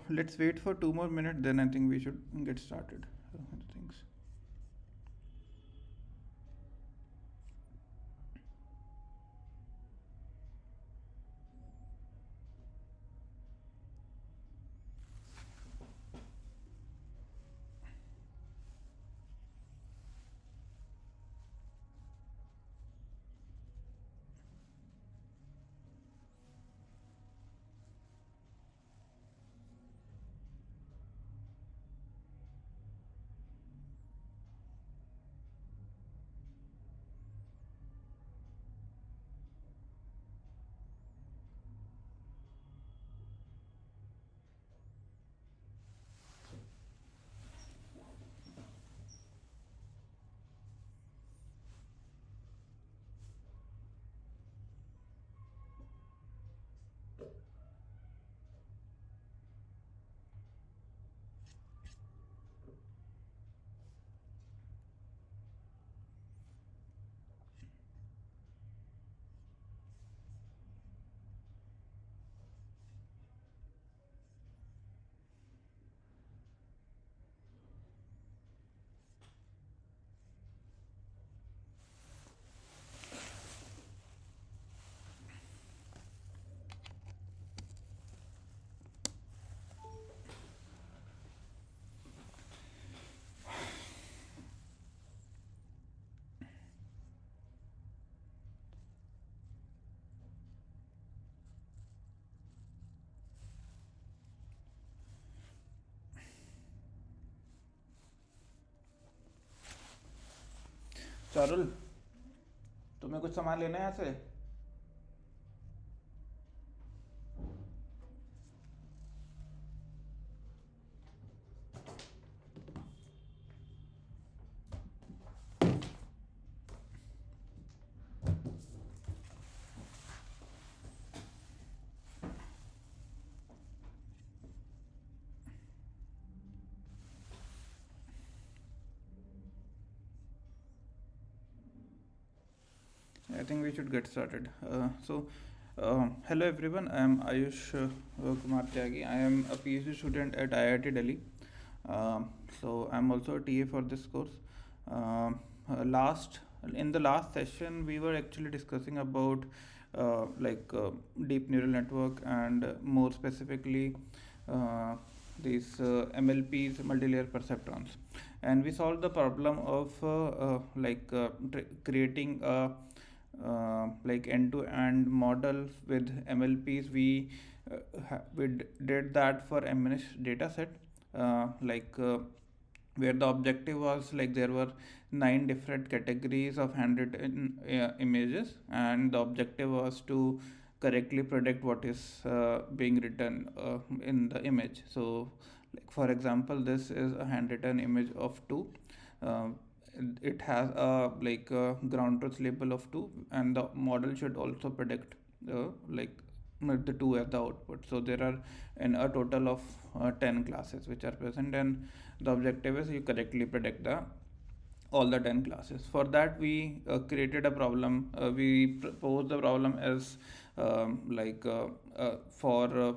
Let's wait for 2 more minutes, then I think we should get started. Things. Charul, तुम्हें कुछ सामान लेना है यहाँ से? I think we should get started. Hello everyone. I am Ayush Kumar Tyagi. I am a PhD student at IIT Delhi. I am also a TA for this course. Last In the last session, we were actually discussing about deep neural network and more specifically these MLPs, multi-layer perceptrons, and we solved the problem of creating a end-to-end model with MLPs. We did that for MNIST dataset, where the objective was like there were 9 different categories of handwritten images, and the objective was to correctly predict what is being written in the image. So, like for example, this is a handwritten image of 2. Uh, it has a ground truth label of 2, and the model should also predict the 2 as the output. So there are in a total of 10 classes which are present, and the objective is you correctly predict the all the 10 classes. For that, we created a problem. We proposed the problem as for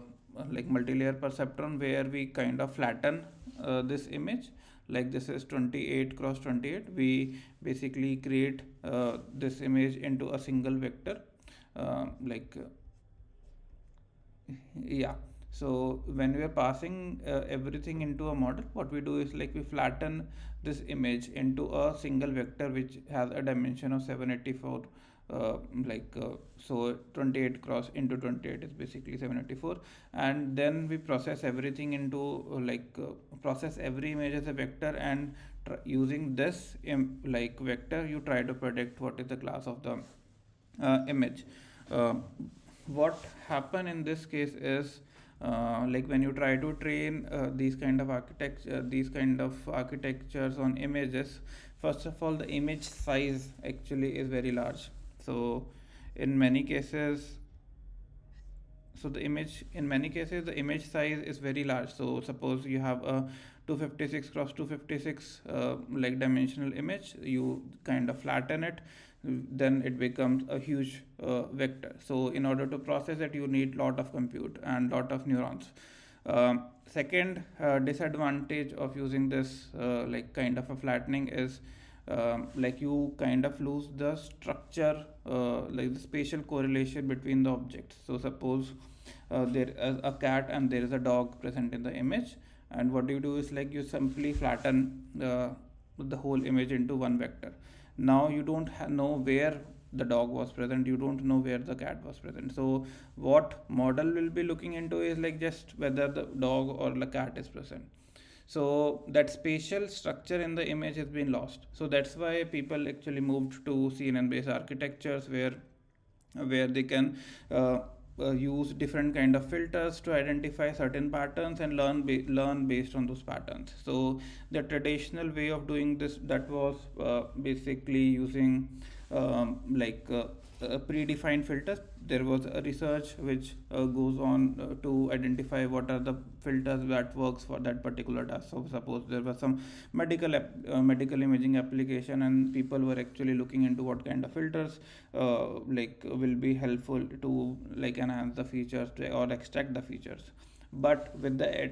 multi-layer perceptron, where we kind of flatten this image. Like this is 28 cross 28. We basically create this image into a single vector. Uh, like uh, yeah, so when we are passing everything into a model, what we do is like we flatten this image into a single vector which has a dimension of 784. So 28 cross into 28 is basically 784, and then we process everything into process every image as a vector, and using this vector you try to predict what is the class of the image. uh, what happen in this case is when you try to train these kind of architectures on images, first of all the image size actually is very large. So in many cases the image in many cases the image size is very large. So suppose you have a 256 cross 256 dimensional image, you kind of flatten it, then it becomes a huge vector. So in order to process it, you need lot of compute and lot of neurons. Second disadvantage of using this like kind of a flattening is like you kind of lose the structure, like the spatial correlation between the objects. So suppose there is a cat and there is a dog present in the image, and what you do is like you simply flatten the whole image into one vector. Now you don't know where the dog was present, you don't know where the cat was present. So what model will be looking into is like just whether the dog or the cat is present. So that spatial structure in the image has been lost. So that's why people actually moved to CNN based architectures, where they can use different kind of filters to identify certain patterns and learn based on those patterns. So the traditional way of doing this, that was basically using predefined filters. There was a research which goes on to identify what are the filters that works for that particular task. So suppose there was some medical imaging application, and people were actually looking into what kind of filters will be helpful to like enhance the features or extract the features. But with the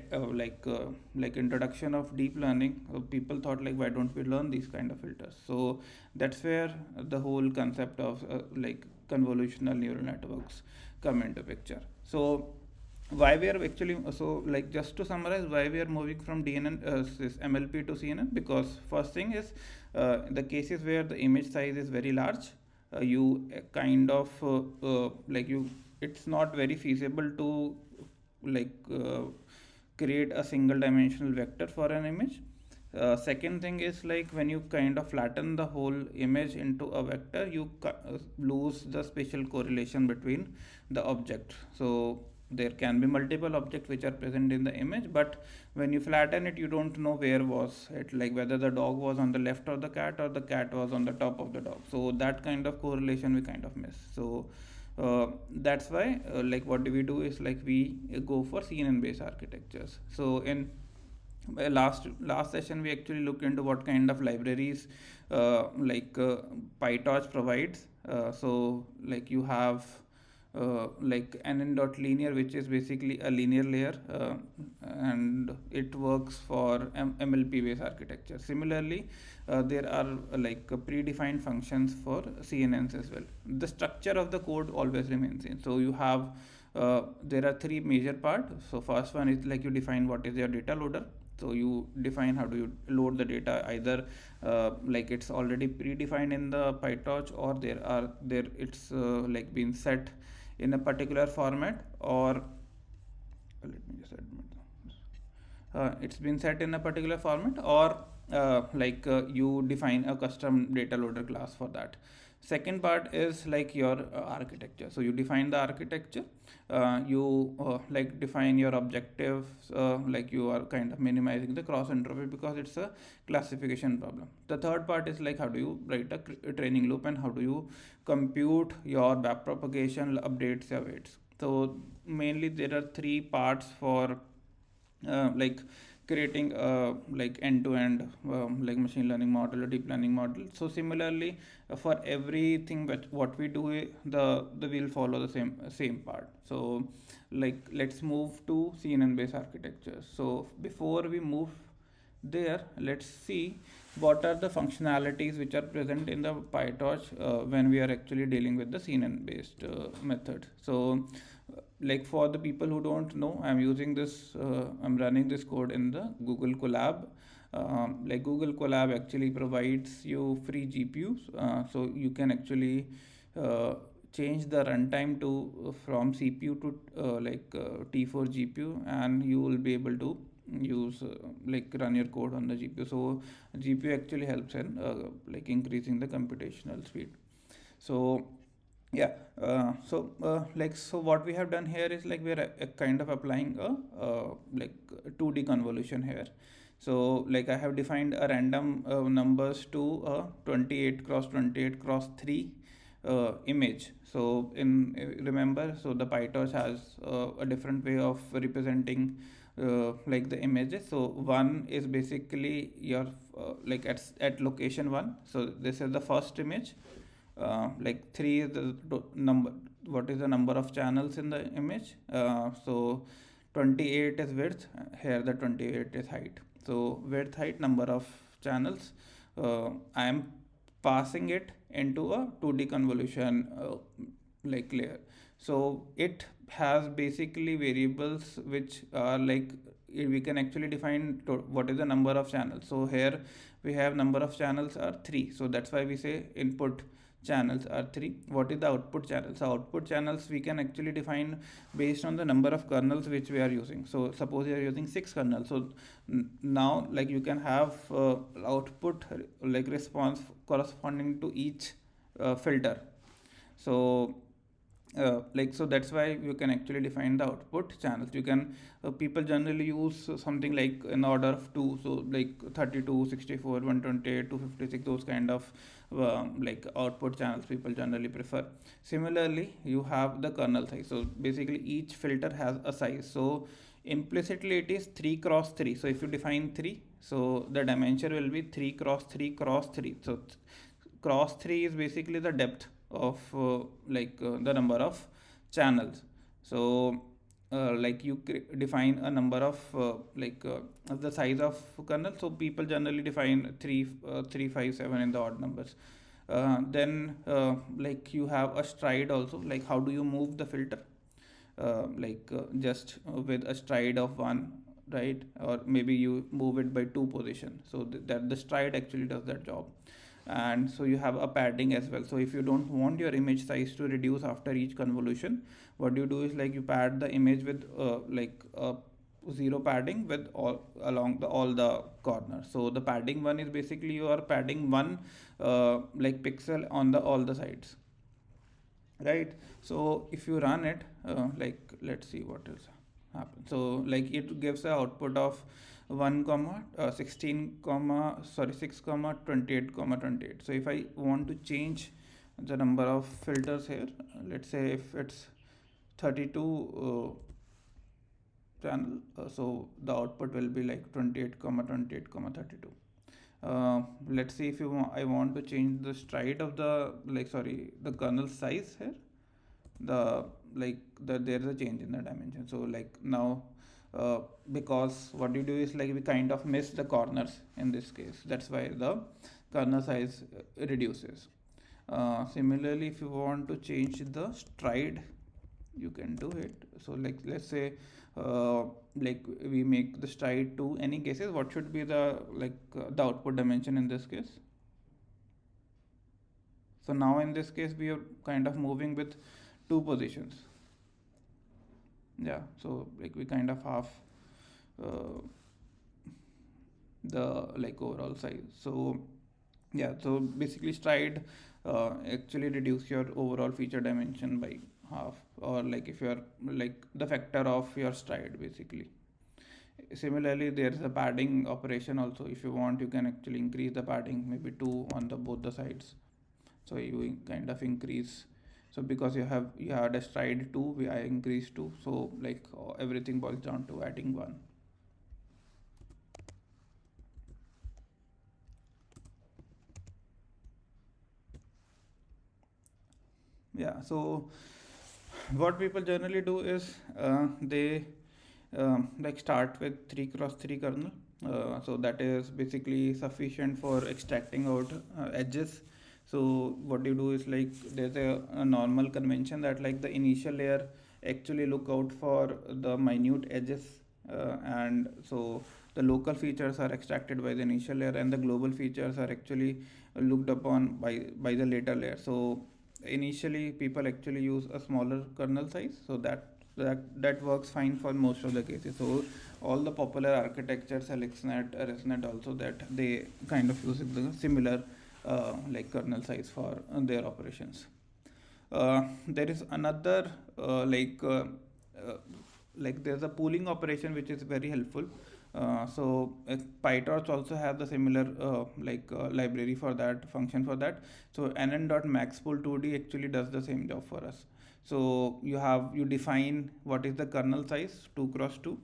introduction of deep learning, people thought like, why don't we learn these kind of filters? So that's where the whole concept of convolutional neural networks come into picture. So why we are actually, so like just to summarize, why we are moving from this MLP to CNN? Because first thing is the cases where the image size is very large, you kind of you it's not very feasible to like create a single dimensional vector for an image. Second thing is like when you kind of flatten the whole image into a vector, you lose the spatial correlation between the object. So there can be multiple objects which are present in the image, but when you flatten it, you don't know where was it, like whether the dog was on the left of the cat or the cat was on the top of the dog. So that kind of correlation we kind of miss. So that's why what do we do is like we go for CNN based architectures. So in last session we actually looked into what kind of libraries PyTorch provides. So like you have nn.linear, which is basically a linear layer, and it works for MLP based architecture. Similarly, there are predefined functions for CNNs as well. The structure of the code always remains same. So you have there are three major parts. So first one is like you define what is your data loader. So you define how do you load the data, either it's already predefined in the PyTorch, or there it's been set in a particular format, or let me just admit it's been set in a particular format, or you define a custom data loader class for that. Second part is like your architecture. So you define the architecture, you define your objectives, you are kind of minimizing the cross entropy because it's a classification problem. The third part is like how do you write a training loop, and how do you compute your backpropagation updates your weights. So mainly there are three parts for creating end-to-end machine learning model or deep learning model. So similarly, for everything what we do, the we'll follow the same part. So let's move to CNN based architecture. So before we move there, let's see what are the functionalities which are present in the PyTorch when we are actually dealing with the CNN based method. So for the people who don't know, I'm running this code in the Google Colab. Google Colab actually provides you free GPUs, so you can actually change the runtime to from CPU to T4 GPU, and you will be able to use run your code on the GPU. So GPU actually helps in increasing the computational speed. So yeah, so what we have done here is we're kind of applying a 2D convolution here. So I have defined a random numbers to a 28 cross 28 cross 3 image. So remember, so the PyTorch has a different way of representing the images. So one is basically your at location 1. So this is the first image. 3 is the number, what is the number of channels in the image. So 28 is width, here the 28 is height. So width, height, number of channels, I am passing it into a 2D convolution layer. So it has basically variables which are like, we can actually define what is the number of channels. So here we have number of channels are 3, so that's why we say input channels are 3. What is the output channels? So output channels we can actually define based on the number of kernels which we are using. So suppose you are using 6 kernels, so now like you can have output like response corresponding to each filter. So like, so that's why you can actually define the output channels. You can people generally use something like in order of 2, so like 32, 64, 128, 256, those kind of like output channels people generally prefer. Similarly, you have the kernel size. So basically each filter has a size, so implicitly it is 3 cross 3. So if you define 3, so the dimension will be 3 cross 3 cross 3. So cross 3 is basically the depth of the number of channels. So like you define a number of the size of kernel. So people generally define 3 5 7 in the odd numbers. Then like you have a stride also, like how do you move the filter, just with a stride of 1, right? Or maybe you move it by 2 position, so that the stride actually does that job. And so you have a padding as well. So if you don't want your image size to reduce after each convolution, what you do is like you pad the image with zero padding with all along all the corners. So the padding one is basically you are padding one pixel on the all the sides, right? So if you run it, let's see what is happen. So like it gives a output of 1 comma 16 comma 6 comma 28 comma 28. So if I want to change the number of filters here, let's say if it's 32 channel, so the output will be like 28 comma 28 comma 32. Let's see if I want to change the stride of the the kernel size here. There is a change in the dimension. So like now because what you do is like we kind of miss the corners in this case, that's why the kernel size reduces. Similarly, if you want to change the stride, you can do it. So like let's say we make the stride to any cases, what should be the the output dimension in this case? So now in this case we are kind of moving with 2 positions. Yeah, so like we kind of half uh, the overall size. So yeah, so basically stride actually reduce your overall feature dimension by half, or like if you're like the factor of your stride basically. Similarly, there is a padding operation also. If you want, you can actually increase the padding, maybe 2 on the both the sides. So you kind of increase. So because you had a stride 2, I increased 2. So like everything boils down to adding 1. Yeah, so what people generally do is they start with 3 cross 3 kernel. So that is basically sufficient for extracting out edges. So what you do is like there's a normal convention that like the initial layer actually look out for the minute edges, and so the local features are extracted by the initial layer, and the global features are actually looked upon by the later layer. So initially people actually use a smaller kernel size, so that works fine for most of the cases. So all the popular architectures, AlexNet, ResNet also, that they kind of use the similar kernel size for their operations. There is another there's a pooling operation which is very helpful. So PyTorch also have the similar library for that, function for that. So nn.maxpool2d actually does the same job for us. So you define what is the kernel size 2 cross 2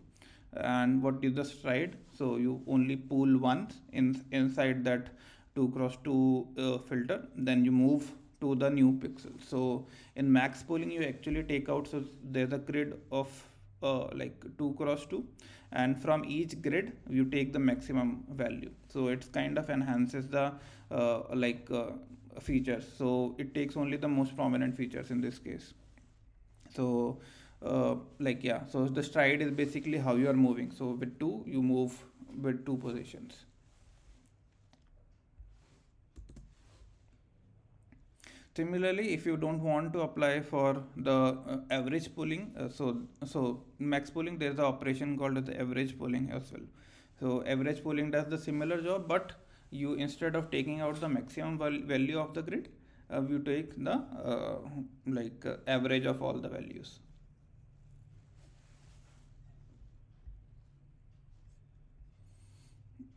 and what is the stride. So you only pool once inside that 2 cross 2 filter, then you move to the new pixel. So in max pooling you actually take out, so there's a grid of like 2 cross 2, and from each grid you take the maximum value, so it's kind of enhances the features, so it takes only the most prominent features in this case. So yeah, so the stride is basically how you are moving, so with 2 you move with 2 positions. Similarly, if you don't want to apply for the average pooling, so max pooling, there is an operation called as the average pooling as well. So average pooling does the similar job, but you, instead of taking out the maximum value of the grid, you take the average of all the values.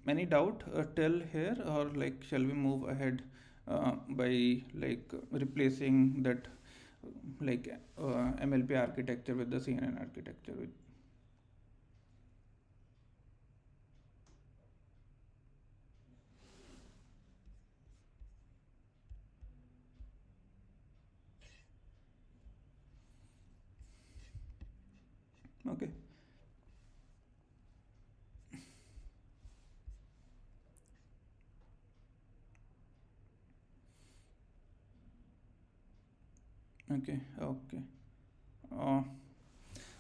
Any doubt till here, or like shall we move ahead by replacing that MLP architecture with the CNN architecture? Okay. Okay. Okay. Uh,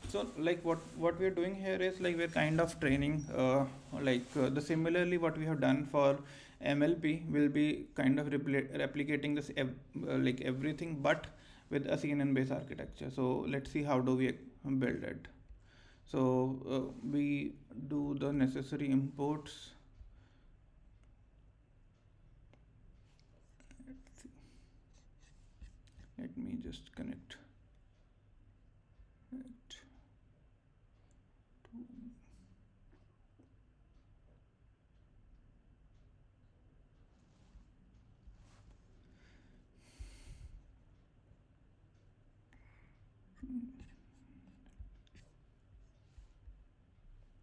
so what we are doing here is like we're kind of training the similarly what we have done for MLP will be kind of replicating this everything, but with a CNN based architecture. So let's see how do we build it. So we do the necessary imports. Let me just connect it.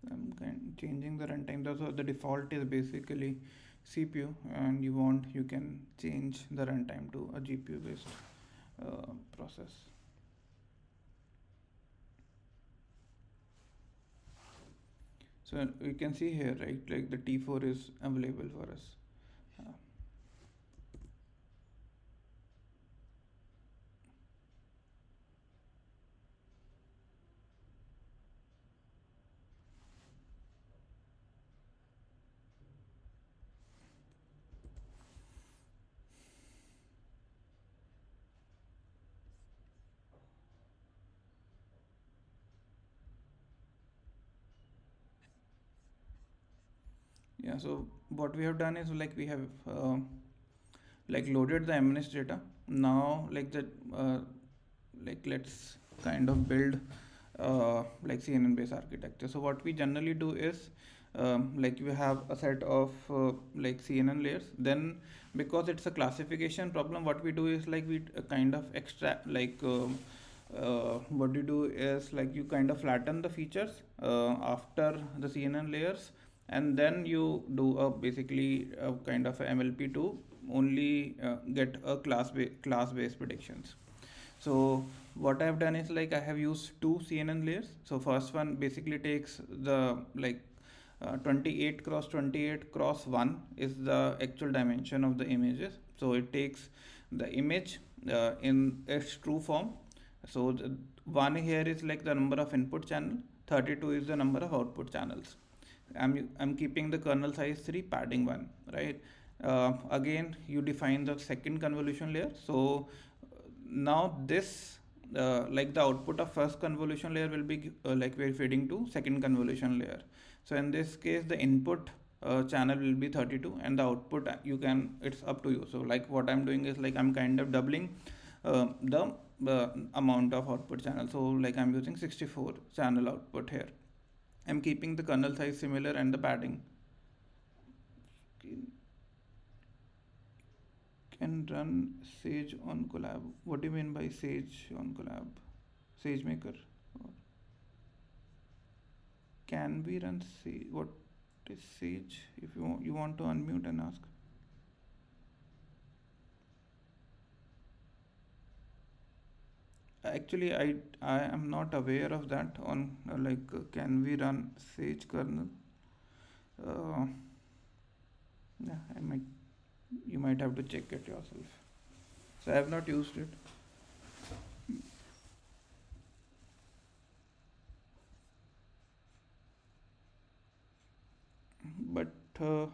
I'm changing the runtime. So the default is basically CPU, and you can change the runtime to a GPU based process. So you can see here, right? Like the T4 is available for us. Uh, yeah. So what we have done is like we have loaded the MNS data. Now let's kind of build CNN based architecture. So what we generally do is we have a set of CNN layers. Then because it's a classification problem, what we do is like we kind of extract what you do is like you kind of flatten the features after the CNN layers, and then you do a basically a kind of a MLP to only get a class based predictions. So what I've done is like I have used two CNN layers. So first one basically takes the 28 cross 28 cross 1 is the actual dimension of the images. So it takes the image in its true form. So the one here is like the number of input channel, 32 is the number of output channels. I'm keeping the kernel size 3, padding 1, right? Again you define the second convolution layer. So now this the output of first convolution layer will be we're feeding to second convolution layer. So in this case the input channel will be 32, and the output you can, it's up to you. So like what I'm doing is like I'm kind of doubling the amount of output channel. So like I'm using 64 channel output here. I'm keeping the kernel size similar and the padding. Can run Sage on Collab. What do you mean by Sage on Collab? SageMaker. Or can we run Sage? What is Sage? If you want to unmute and ask. Actually, I am not aware of that. On can we run Sage kernel? Uh, yeah, I might. You might have to check it yourself. So I have not used it, but uh,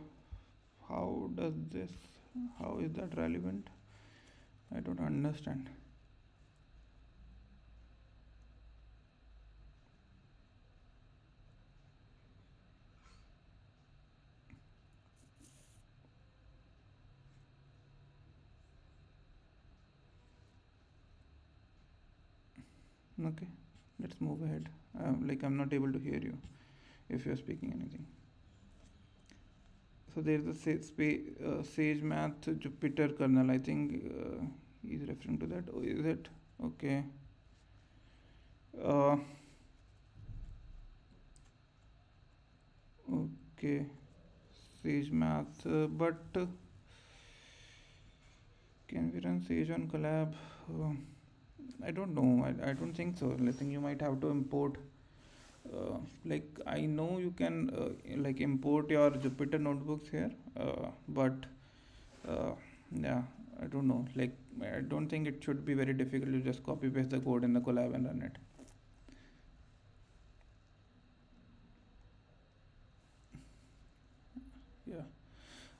how does this? How is that relevant? I don't understand. Okay, let's move ahead. I'm not able to hear you if you're speaking anything. So there is a Sage Math Jupyter kernel. I think he's referring to that. Oh, is it? Okay. Uh, okay. Sage Math. But can we run Sage on Collab? Uh, I don't know. I don't think so. I think you might have to import. I know you can import your Jupyter notebooks here, but uh, yeah, I don't know. I don't think it should be very difficult to just copy paste the code in the collab and run it.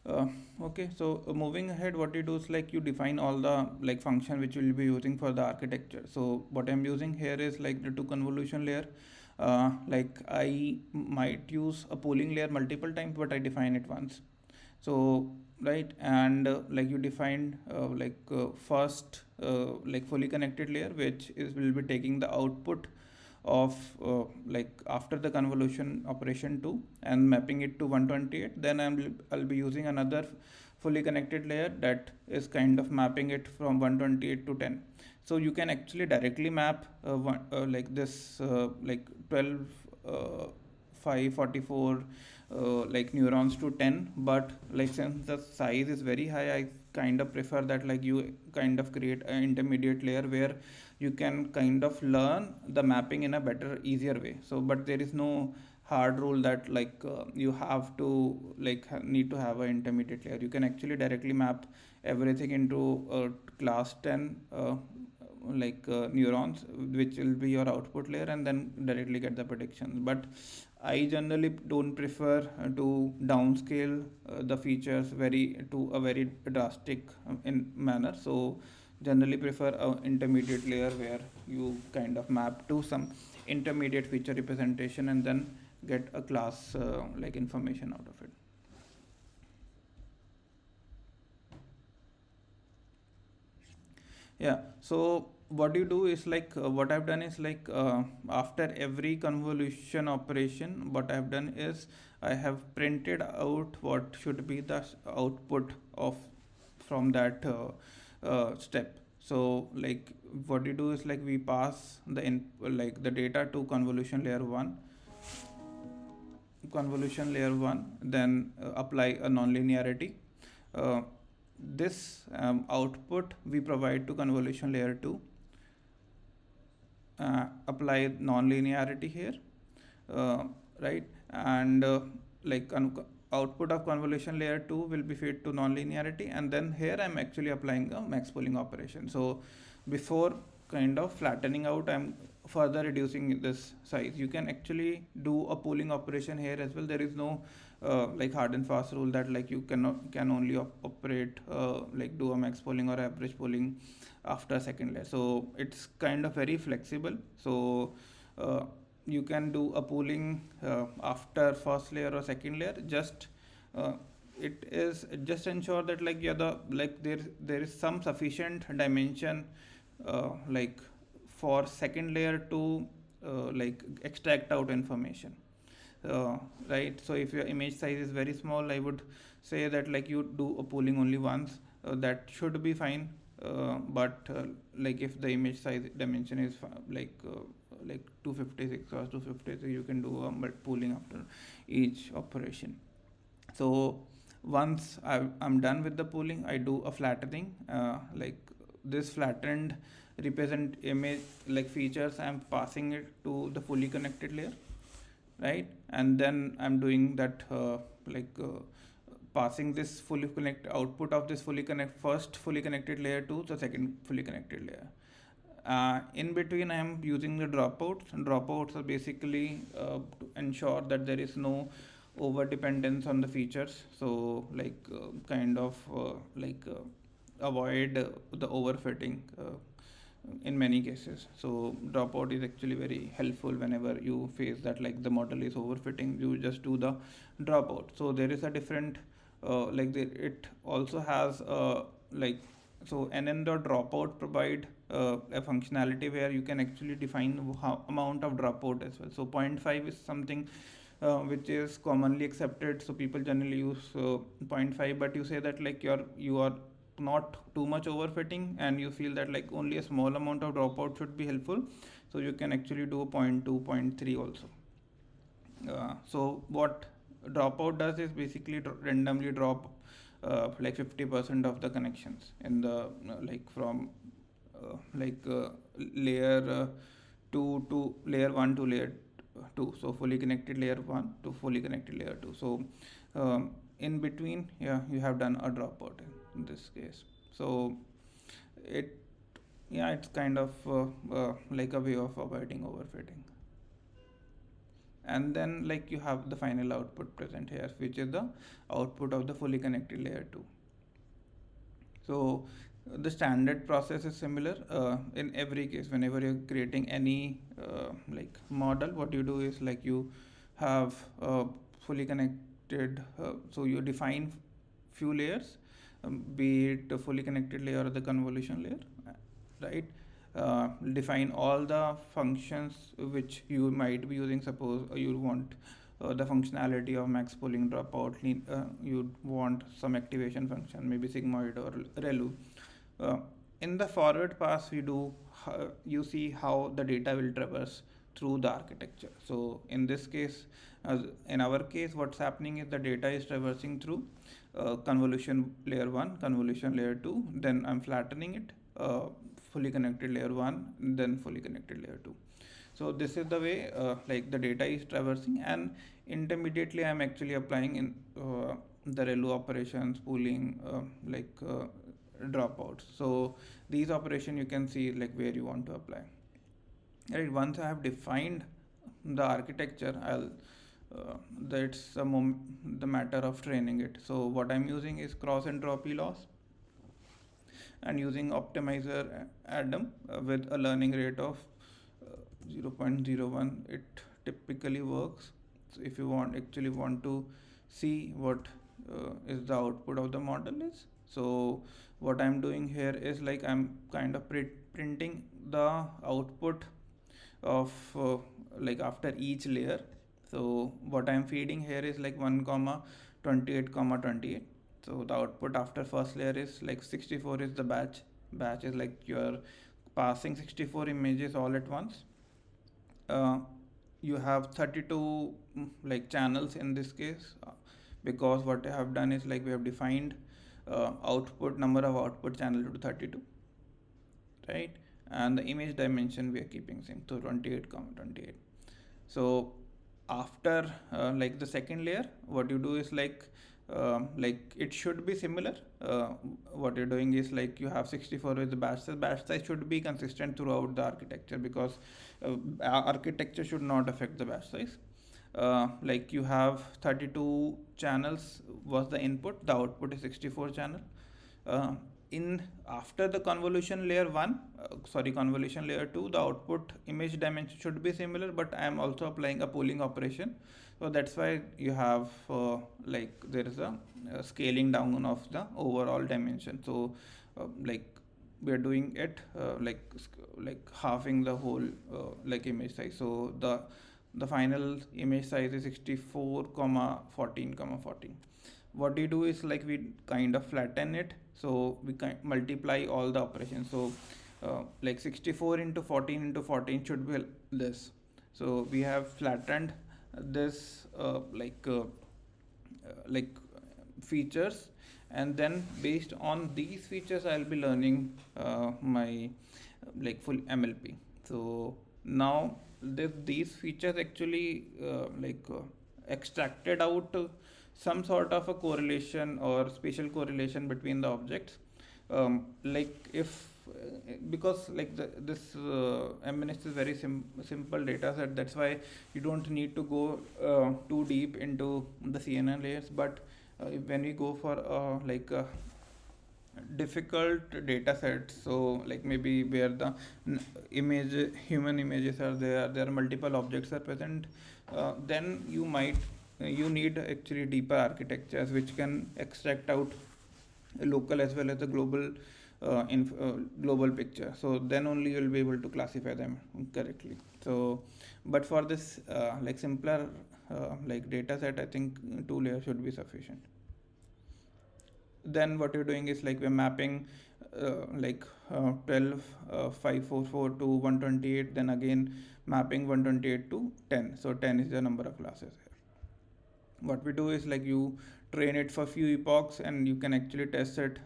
Yeah. Okay, so moving ahead, what you do is you define all the function which you will be using for the architecture. So what I'm using here is the two convolution layer. I might use a pooling layer multiple times, but I define it once. So right, and you defined first fully connected layer, which is will be taking the output of after the convolution operation 2 and mapping it to 128. Then I'll be using another fully connected layer that is kind of mapping it from 128 to 10. So you can actually directly map like this 12 uh, 544 neurons to 10, but since the size is very high, I kind of prefer that you kind of create an intermediate layer where you can kind of learn the mapping in a better easier way. So but there is no hard rule that you have to need to have an intermediate layer. You can actually directly map everything into class 10 neurons, which will be your output layer, and then directly get the predictions. But I generally don't prefer to downscale the features very to a very drastic in manner. So generally prefer a intermediate layer where you kind of map to some intermediate feature representation and then get a class information out of it. Yeah. So what you do is what I've done is after every convolution operation, what I've done is I have printed out what should be the output of from that step. So what you do is we pass the the data to convolution layer 1, then apply a nonlinearity. Uh, this output we provide to convolution layer 2, apply non-linearity here, uh, right, and output of convolution layer 2 will be fed to non-linearity, and then here I'm actually applying a max pooling operation. So before kind of flattening out, I'm further reducing this size. You can actually do a pooling operation here as well. There is no hard and fast rule that you can only operate do a max pooling or average pooling after second layer. So it's kind of very flexible. So uh, you can do a pooling after first layer or second layer. Just uh, it is just ensure that yeah, there is some sufficient dimension like for second layer to extract out information. Right, so if your image size is very small, I would say that you do a pooling only once. That should be fine. But if the image size dimension is 256 or 253, you can do a pooling after each operation. So once I'm done with the pooling, I do a flattening. This flattened represent image like features, I'm passing it to the fully connected layer, right? And then I'm doing that passing this fully connect output of this fully connect first fully connected layer to the second fully connected layer. In between, I am using the dropouts. Dropouts are basically to ensure that there is no over dependence on the features. So, kind of avoid the overfitting in many cases. So, dropout is actually very helpful whenever you face that like the model is overfitting. You just do the dropout. So, there is a different it also has like so nn.dropout provide a functionality where you can actually define how amount of dropout as well. So zero point 0.5 is something which is commonly accepted, so people generally use zero point 0.5, but you say that like you are not too much overfitting and you feel that like only a small amount of dropout should be helpful, so you can actually do 0.2 zero point 0.3 also. So what dropout does is basically randomly drop 50% of the connections in the from layer 2 to layer 1 to layer 2, so fully connected layer 1 to fully connected layer 2. So in between, yeah, you have done a dropout in this case. So it yeah, it's kind of like a way of avoiding overfitting. And then like you have the final output present here, which is the output of the fully connected layer 2. So the standard process is similar in every case. Whenever you're creating any model, what you do is like you have fully connected, so you define few layers, be it a fully connected layer or the convolution layer, right? Define all the functions which you might be using. Suppose you want the functionality of max pooling dropout, you want some activation function, maybe sigmoid or relu. uh, in the forward pass, we do you see how the data will traverse through the architecture. So in this case, as in our case, what's happening is the data is traversing through convolution layer 1, convolution layer 2, then I'm flattening it, fully connected layer 1, then fully connected layer 2. So this is the way the data is traversing, and intermediately I'm actually applying in the relu operations, pooling, dropouts. So these operations you can see like where you want to apply. Right. Once I have defined the architecture, I'll that's the matter of training it. So what I'm using is cross entropy loss and using optimizer Adam with a learning rate of 0.01. It typically works. So if you want to see what is the output of the model is, so what I'm doing here is like I'm kind of printing the output of after each layer. So what I'm feeding here is like 1 comma 28 comma 28. So the output after first layer is like 64 is the batch is like you're passing 64 images all at once. You have 32 channels in this case, because what I have done is like we have defined output number of output channel to 32, right? And the image dimension we are keeping same, so 28 comma 28. So after the second layer, what you do is it should be similar. What you're doing is like you have 64 with the batch size. Batch size should be consistent throughout the architecture, because architecture should not affect the batch size. You have 32 channels was the input, the output is 64 channel. In after the convolution layer 1, convolution layer 2, the output image dimension should be similar, but I am also applying a pooling operation. So that's why you have there is a scaling down of the overall dimension. So we are doing it halving the whole image size. So the final image size is 64 comma 14 comma 14. What we do is like we kind of flatten it, so we can multiply all the operations. So 64 into 14 into 14 should be this. So we have flattened this features, and then based on these features I'll be learning my like full MLP. So now these features actually extracted out some sort of a correlation or spatial correlation between the objects. Like if because like this MNIST is very simple data set, that's why you don't need to go too deep into the CNN layers. But when we go for difficult data sets, so like maybe where the image human images are there are multiple objects are present, then you need actually deeper architectures which can extract out local as well as the global picture. So then only you'll be able to classify them correctly. So but for this simpler data set, I think 2 layers should be sufficient. Then what you're doing is like we're mapping 12 544 to 128, then again mapping 128 to 10. So 10 is the number of classes here. What we do is like you train it for few epochs and you can actually test it,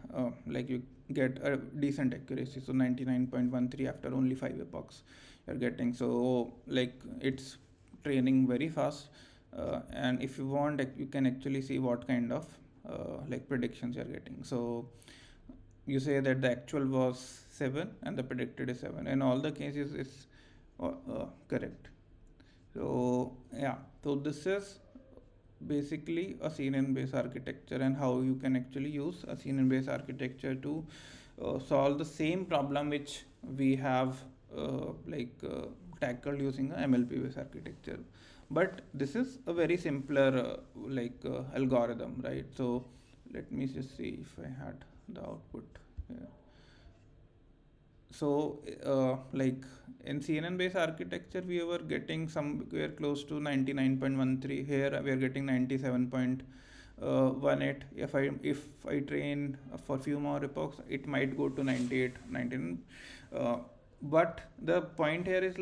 you get a decent accuracy, so 99.13 after only 5 epochs you're getting. So like it's training very fast, and if you want you can actually see what kind of predictions you're getting. So you say that the actual was 7 and the predicted is 7, in all the cases it's correct. So yeah, so this is basically a CNN based architecture, and how you can actually use a CNN based architecture to solve the same problem which we have tackled using a MLP based architecture. But this is a very simpler algorithm, right? So let me just see if I had the output here. So in CNN based architecture we were getting somewhere close to 99.13. Here we are getting 97.18. If I train for few more epochs, it might go to 98 19. But the point here is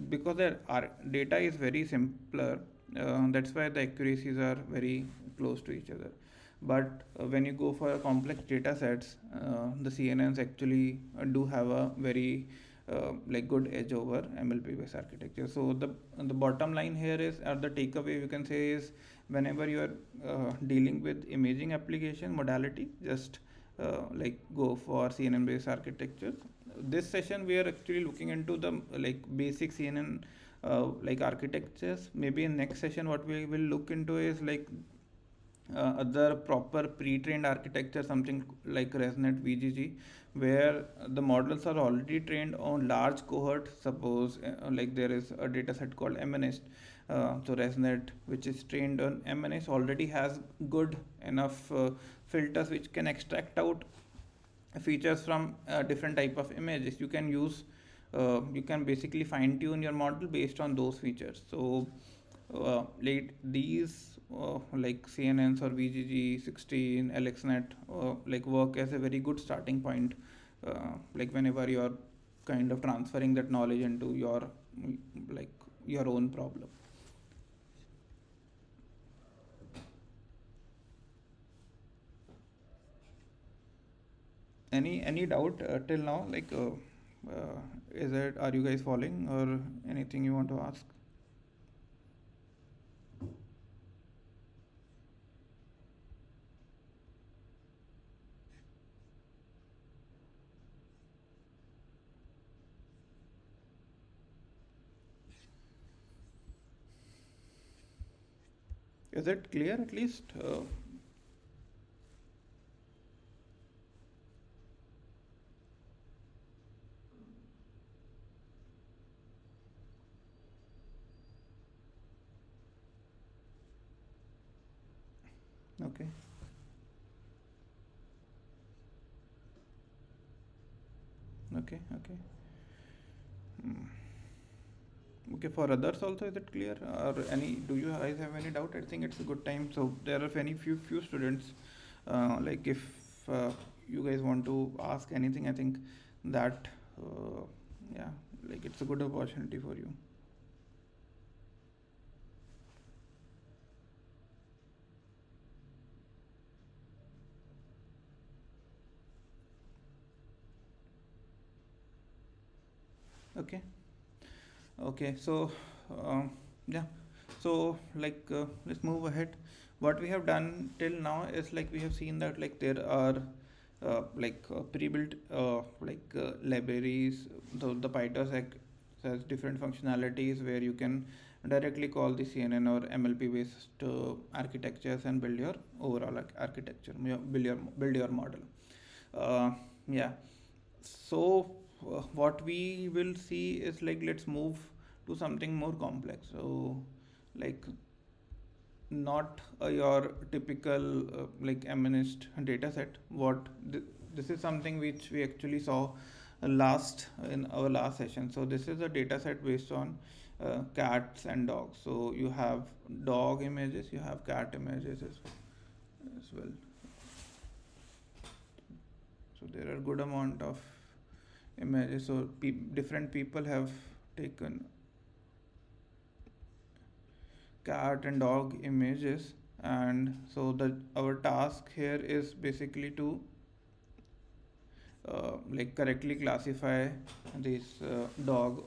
because our data is very simpler, that's why the accuracies are very close to each other. But when you go for complex data sets, the CNNs actually do have a very good edge over MLP based architecture. So the bottom line here is, or the takeaway you can say is, whenever you are dealing with imaging application modality, just go for CNN based architecture. This session we are actually looking into the basic CNN architectures. Maybe in next session what we will look into is other proper pre-trained architecture, something like ResNet VGG, where the models are already trained on large cohort. Suppose there is a data set called MNIST. So ResNet, which is trained on MNIST, already has good enough filters which can extract out features from different type of images. You can basically fine tune your model based on those features. So these CNNs or VGG 16 LXNet work as a very good starting point, whenever you are kind of transferring that knowledge into like your own problem. Any doubt till now, is it, are you guys following, or anything you want to ask? Is it clear at least? Okay. Okay. Okay. Hmm. Okay, for others also, is it clear, or any? Do you guys have any doubt? I think it's a good time. So there are any few students. If you guys want to ask anything, I think that yeah, it's a good opportunity for you. Okay. Okay, so um, yeah, so let's move ahead. What we have done till now is like we have seen that like there are pre-built libraries. The PyTorch has different functionalities where you can directly call the CNN or MLP based architectures and build your overall architecture, build your model. Uh, yeah, so what we will see is like let's move to something more complex. So like not your typical MNIST data set. This is something which we actually saw last in our last session. So this is a data set based on cats and dogs. So you have dog images, you have cat images as well. So there are good amount of images. So different people have taken cat and dog images, and so the our task here is basically to correctly classify these dog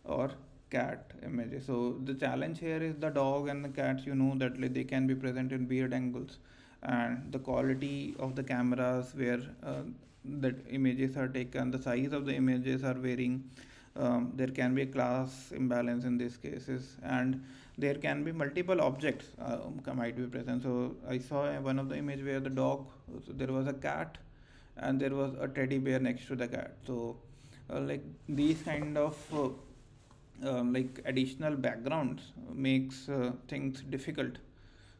or cat images. So the challenge here is the dog and the cats, you know that like, they can be present in weird angles, and the quality of the cameras where that images are taken, the size of the images are varying. There can be a class imbalance in these cases, and there can be multiple objects might be present. So I saw one of the image where the dog, so there was a cat and there was a teddy bear next to the cat. So these kind of additional backgrounds makes things difficult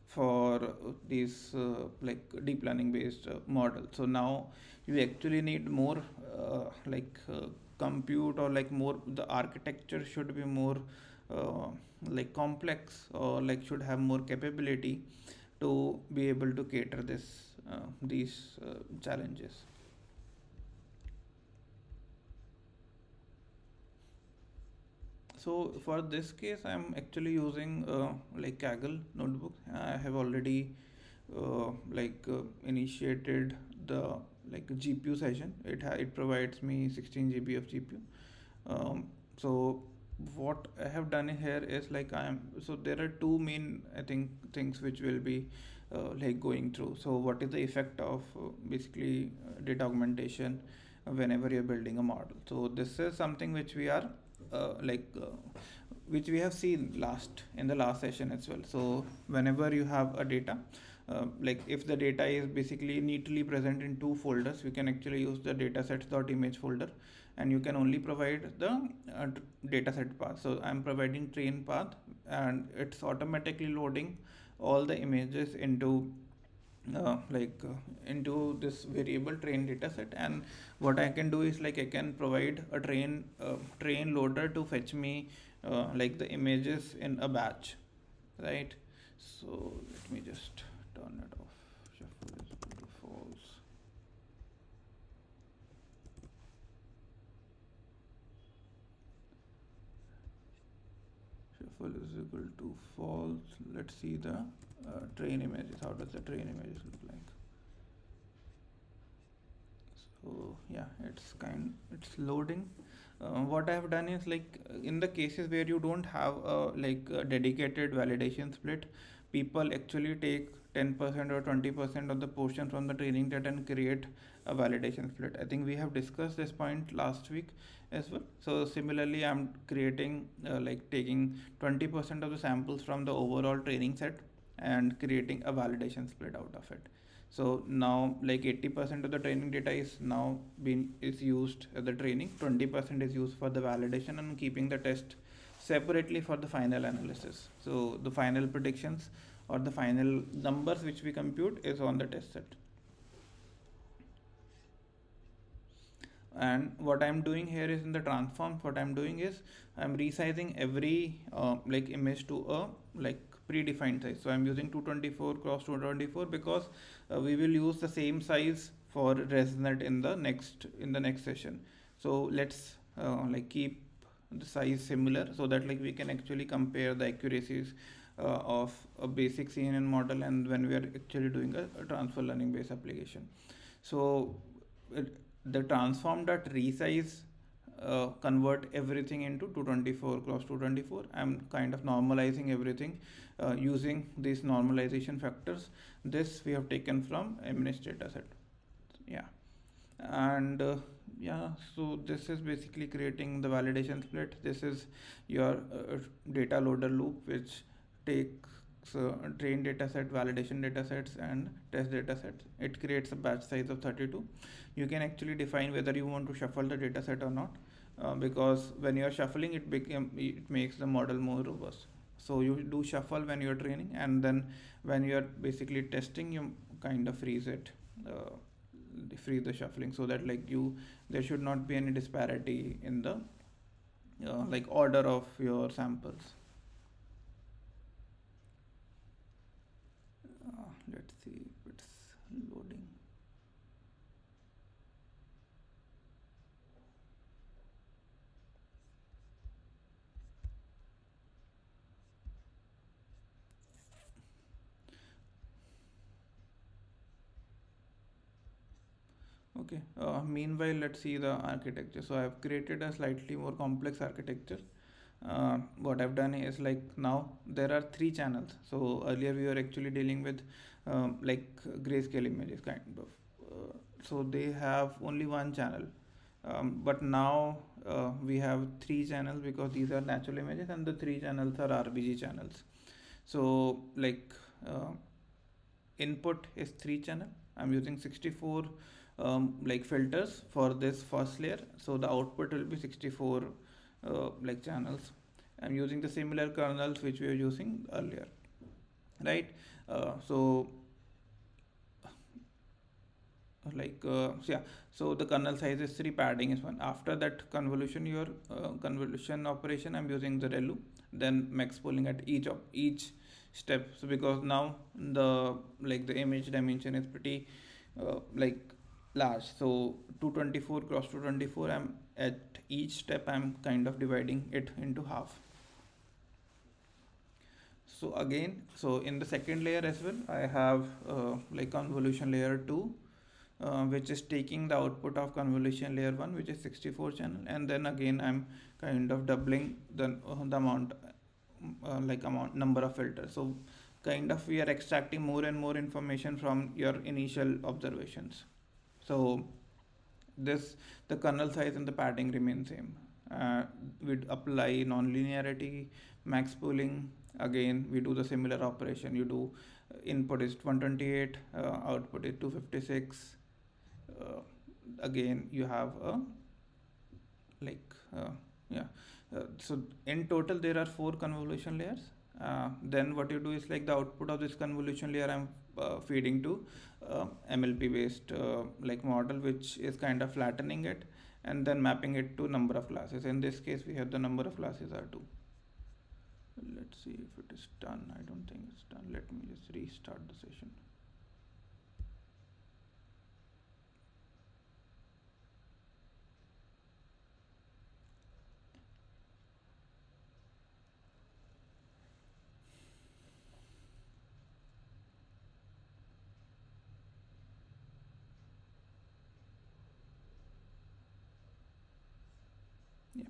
for these deep learning based models. So now you actually need more compute, or like more the architecture should be more uh, complex, or like should have more capability to be able to cater these challenges. So for this case, I'm actually using Kaggle notebook. I have already initiated the GPU session. It provides me 16 GB of GPU. So what I have done here is like there are two main, I think, things which will be going through. So what is the effect of basically data augmentation whenever you're building a model? So this is something which we are uh, like uh, which we have seen last in the last session as well. So whenever you have a data, if the data is basically neatly present in two folders, you can actually use the datasets.image folder, and you can only provide the dataset path. So I'm providing train path, and it's automatically loading all the images into this variable train dataset. And what I can do is like I can provide a train loader to fetch me the images in a batch, right? So let me just turn it off. Shuffle is equal to false. Shuffle is equal to false. Let's see the train images. How does the train images look like? So yeah, it's loading. What I have done is in the cases where you don't have a dedicated validation split, people actually take 10% or 20% of the portion from the training data and create a validation split. I think we have discussed this point last week as well. So similarly, I'm creating taking 20% of the samples from the overall training set and creating a validation split out of it. So now 80% of the training data is now being is used as the training, 20% is used for the validation, and keeping the test separately for the final analysis. So the final predictions or the final numbers which we compute is on the test set. And what I'm doing here is in the transforms, what I'm doing is I'm resizing every image to a predefined size. So I'm using 224 cross 224 because we will use the same size for ResNet in the next session. So let's keep the size similar, so that we can actually compare the accuracies of a basic CNN model and when we are actually doing a transfer learning based application. So the transform.resize convert everything into 224 cross 224. I'm kind of normalizing everything using these normalization factors. This we have taken from MNIST dataset. Yeah. And yeah, so this is basically creating the validation split. This is your data loader loop, which takes train data set, validation data sets, and test data sets. It creates a batch size of 32. You can actually define whether you want to shuffle the data set or not, because when you are shuffling, it makes the model more robust. So you do shuffle when you are training, and then when you are basically testing, you kind of freeze it. Freeze the shuffling, so that like you, there should not be any disparity in the like order of your samples. Let's see if it's loading. Okay, meanwhile let's see the architecture. So I've created a slightly more complex architecture. What I've done is, like, now there are three channels. So earlier we were actually dealing with like grayscale images kind of. So they have only one channel, but now we have three channels because these are natural images, and the three channels are RBG channels. So like input is three channel. I'm using 64 like filters for this first layer, so the output will be 64 like channels. I'm using the similar kernels which we were using earlier, right? So so yeah, so the kernel size is 3, padding is 1. After that convolution, your convolution operation, I'm using the relu, then max pooling at each step. So because now the like the image dimension is pretty like large, so 224 cross 224, I'm at each step I'm kind of dividing it into half. So again, so in the second layer as well, I have like convolution layer 2, which is taking the output of convolution layer 1, which is 64 channel, and then again I'm kind of doubling the amount, like amount number of filters. So kind of we are extracting more and more information from your initial observations. So this, the kernel size and the padding remain same. We'd apply non-linearity, max pooling. Again, we do the similar operation. You do input is 128, output is 256. Uh, Again, you have a like yeah. So in total, there are 4 convolution layers. Then what you do is, like, the output of this convolution layer, I'm feeding to MLP based like model, which is kind of flattening it and then mapping it to number of classes. In this case, we have the number of classes are 2. Let's see if it is done. I don't think it's done. Let me just restart the session. Yep.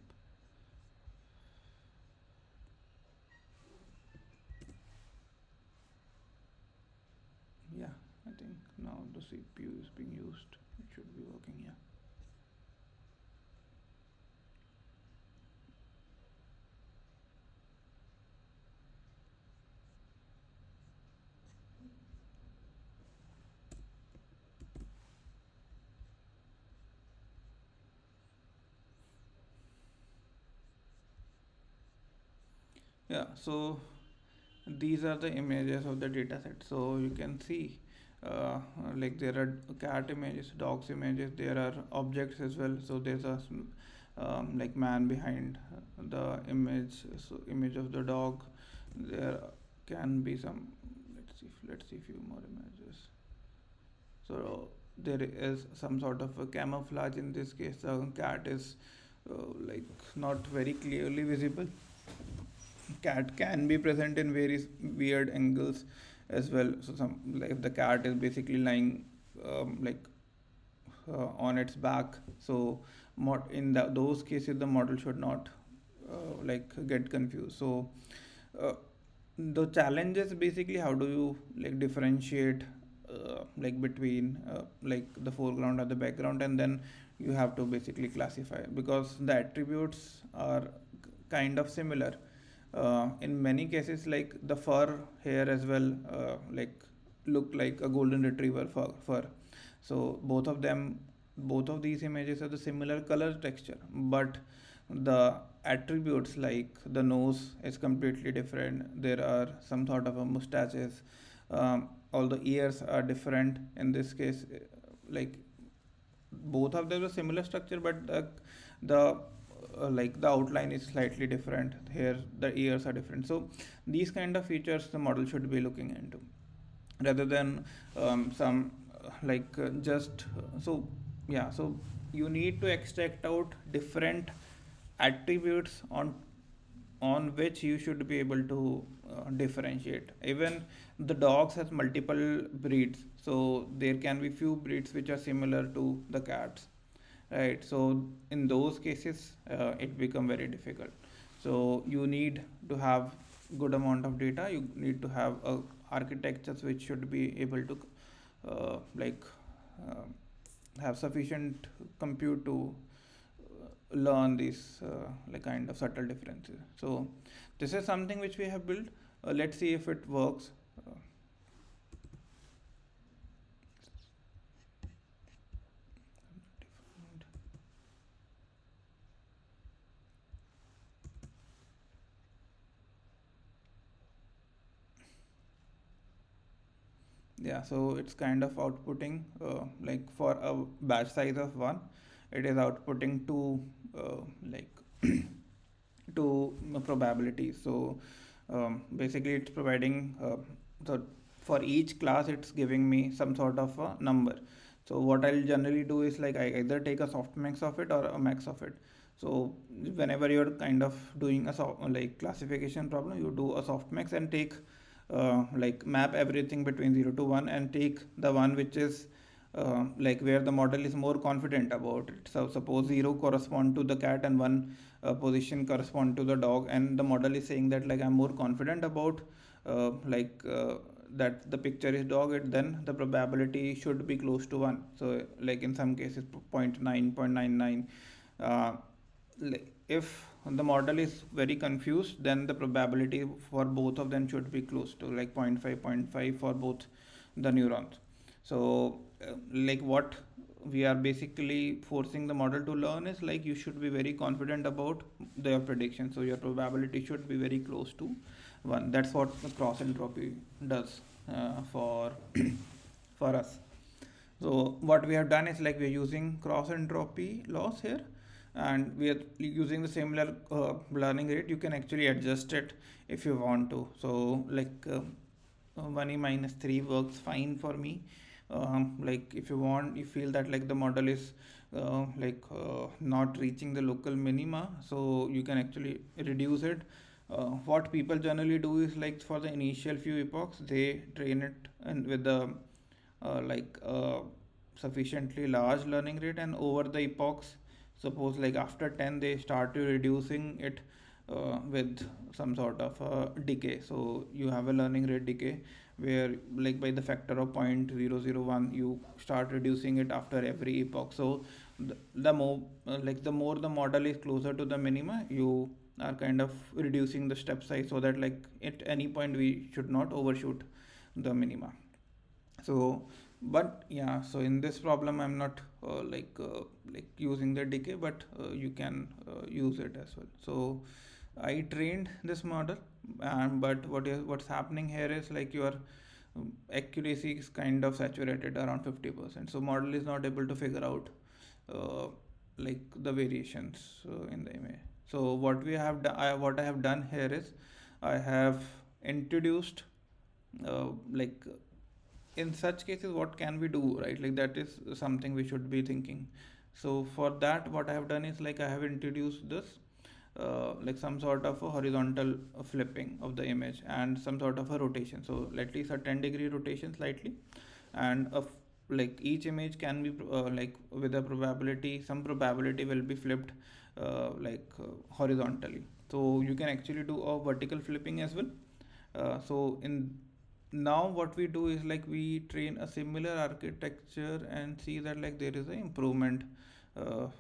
Yeah, I think now the CPU is being used. It should be working. Yeah. Yeah. So these are the images of the data set. So you can see like there are cat images, dogs images, there are objects as well. So there's a like man behind the image, so image of the dog. There can be some, let's see few more images. So there is some sort of a camouflage. In this case, the cat is like not very clearly visible. Cat can be present in various weird angles as well. So some, like, if the cat is basically lying like on its back, so those cases the model should not get confused. So uh, the challenge is basically how do you differentiate between the foreground or the background, and then you have to basically classify because the attributes are kind of similar. In many cases, like the fur here as well, look like a golden retriever fur. So both of these images have the similar color texture, but the attributes like the nose is completely different. There are some sort of a mustaches. All the ears are different in this case. Like both of them are similar structure, but the outline is slightly different. Here the ears are different. So these kind of features the model should be looking into, rather than some just so yeah. So you need to extract out different attributes on which you should be able to differentiate. Even the dogs has multiple breeds, so there can be few breeds which are similar to the cats, right? So in those cases it become very difficult. So you need to have good amount of data. You need to have architectures which should be able to uh, like uh, have sufficient compute to learn these kind of subtle differences. So this is something which we have built. Let's see if it works. uh, yeah, so it's kind of outputting for a batch size of one, it is outputting two like two probabilities. So basically it's providing so for each class it's giving me some sort of a number. So what I'll generally do is like I either take a softmax of it or a max of it. So whenever you're kind of doing a classification problem, you do a softmax and take map everything between 0 to 1 and take the one which is where the model is more confident about it. So suppose 0 correspond to the cat and 1 position correspond to the dog, and the model is saying that I'm more confident about uh, like uh, that the picture is dog, then the probability should be close to 1. So in some cases 0.9, 0.99. uh, if the model is very confused, then the probability for both of them should be close to like 0.5, zero point 0.5 for both the neurons. So what we are basically forcing the model to learn is like you should be very confident about their prediction, so your probability should be very close to 1. That's what the cross entropy does for for us. So what we have done is like we're using cross entropy loss here, and we are using the similar learning rate. You can actually adjust it if you want to. So 1e minus 3 works fine for me. If you want, you feel that the model is not reaching the local minima, so you can actually reduce it. What people generally do is like for the initial few epochs they train it and with the uh, like uh, sufficiently large learning rate, and over the epochs, suppose after 10 they start to reducing it with some sort of decay. So you have a learning rate decay where by the factor of 0.001 you start reducing it after every epoch. So the more the more the model is closer to the minima, you are kind of reducing the step size so that at any point we should not overshoot the minima. So but yeah, so in this problem I'm not using the decay, but you can use it as well. So I trained this model, but what's happening here is your accuracy is kind of saturated around 50%. So model is not able to figure out uh, the variations in the image. So what I have done here is I have introduced uh, like in such cases what can we do, right? That is something we should be thinking. So for that what I have done is I have introduced this some sort of a horizontal flipping of the image and some sort of a rotation. So at least a 10-degree rotation slightly, and like each image can be like with a probability, some probability will be flipped horizontally. So you can actually do a vertical flipping as well. So in now what we do is like we train a similar architecture and see that like there is an improvement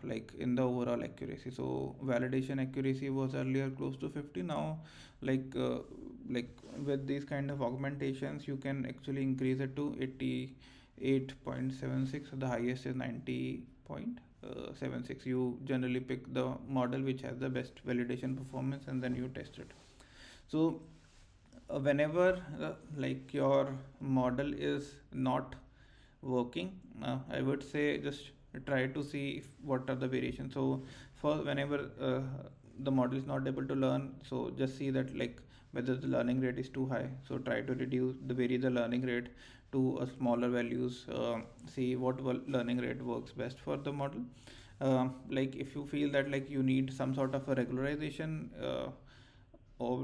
like in the overall accuracy. So validation accuracy was earlier close to 50. Now like uh, like with these kind of augmentations you can actually increase it to 88.76. The highest is 90.76. You generally pick the model which has the best validation performance and then you test it. So whenever like your model is not working, I would say just try to see if, what are the variations. So for whenever the model is not able to learn, so just see that like whether the learning rate is too high, so try to reduce the vary the learning rate to a smaller values. See what learning rate works best for the model. Like if you feel that like you need some sort of a regularization, or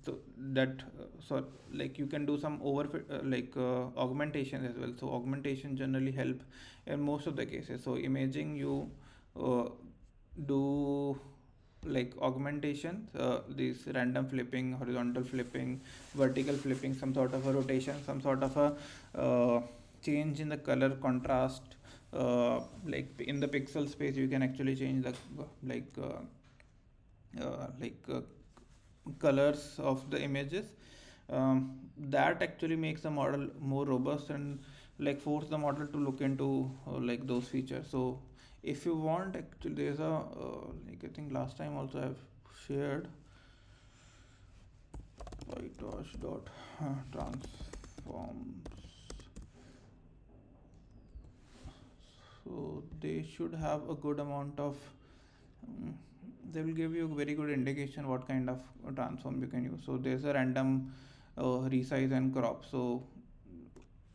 so that so like you can do some augmentation as well. So augmentation generally help in most of the cases. So imaging you uh, do like augmentation, this random flipping, horizontal flipping, vertical flipping, some sort of a rotation, some sort of a change in the color contrast, like in the pixel space you can actually change the like like colors of the images. That actually makes the model more robust and like force the model to look into like those features. So if you want, actually there's a like I think last time also I've shared whitewash dot transforms. So they should have a good amount of um, they will give you a very good indication what kind of transform you can use. So there's a random resize and crop. So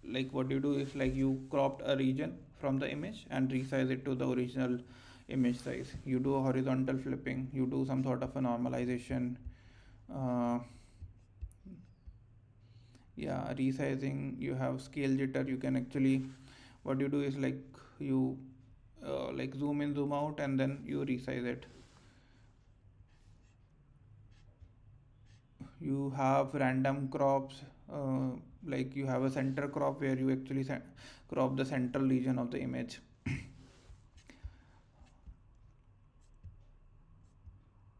like what you do is like you cropped a region from the image and resize it to the original image size. You do a horizontal flipping, you do some sort of a normalization, uh, yeah, resizing, you have scale jitter. You can actually, what you do is like you like zoom in, zoom out, and then you resize it. You have random crops, like you have a center crop where you actually crop the central region of the image.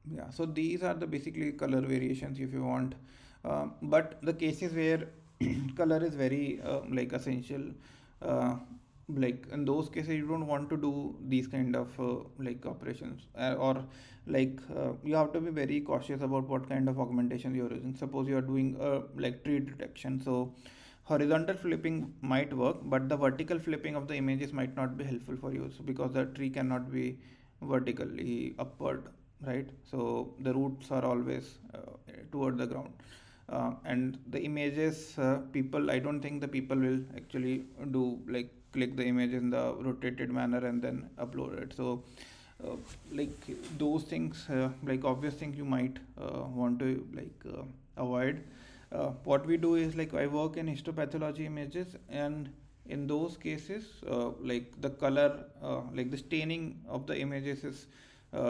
Yeah, so these are the basically color variations if you want. But the cases where color is very like essential, uh, like in those cases you don't want to do these kind of like operations, or you have to be very cautious about what kind of augmentation you're using. Suppose you are doing like tree detection, so horizontal flipping might work, but the vertical flipping of the images might not be helpful for you, so because the tree cannot be vertically upward, right? So the roots are always toward the ground, and the images, people, I don't think the people will actually do like click the image in the rotated manner and then upload it. So uh, like those things, like obvious things you might want to avoid. What we do is like I work in histopathology images, and in those cases like the color, like the staining of the images is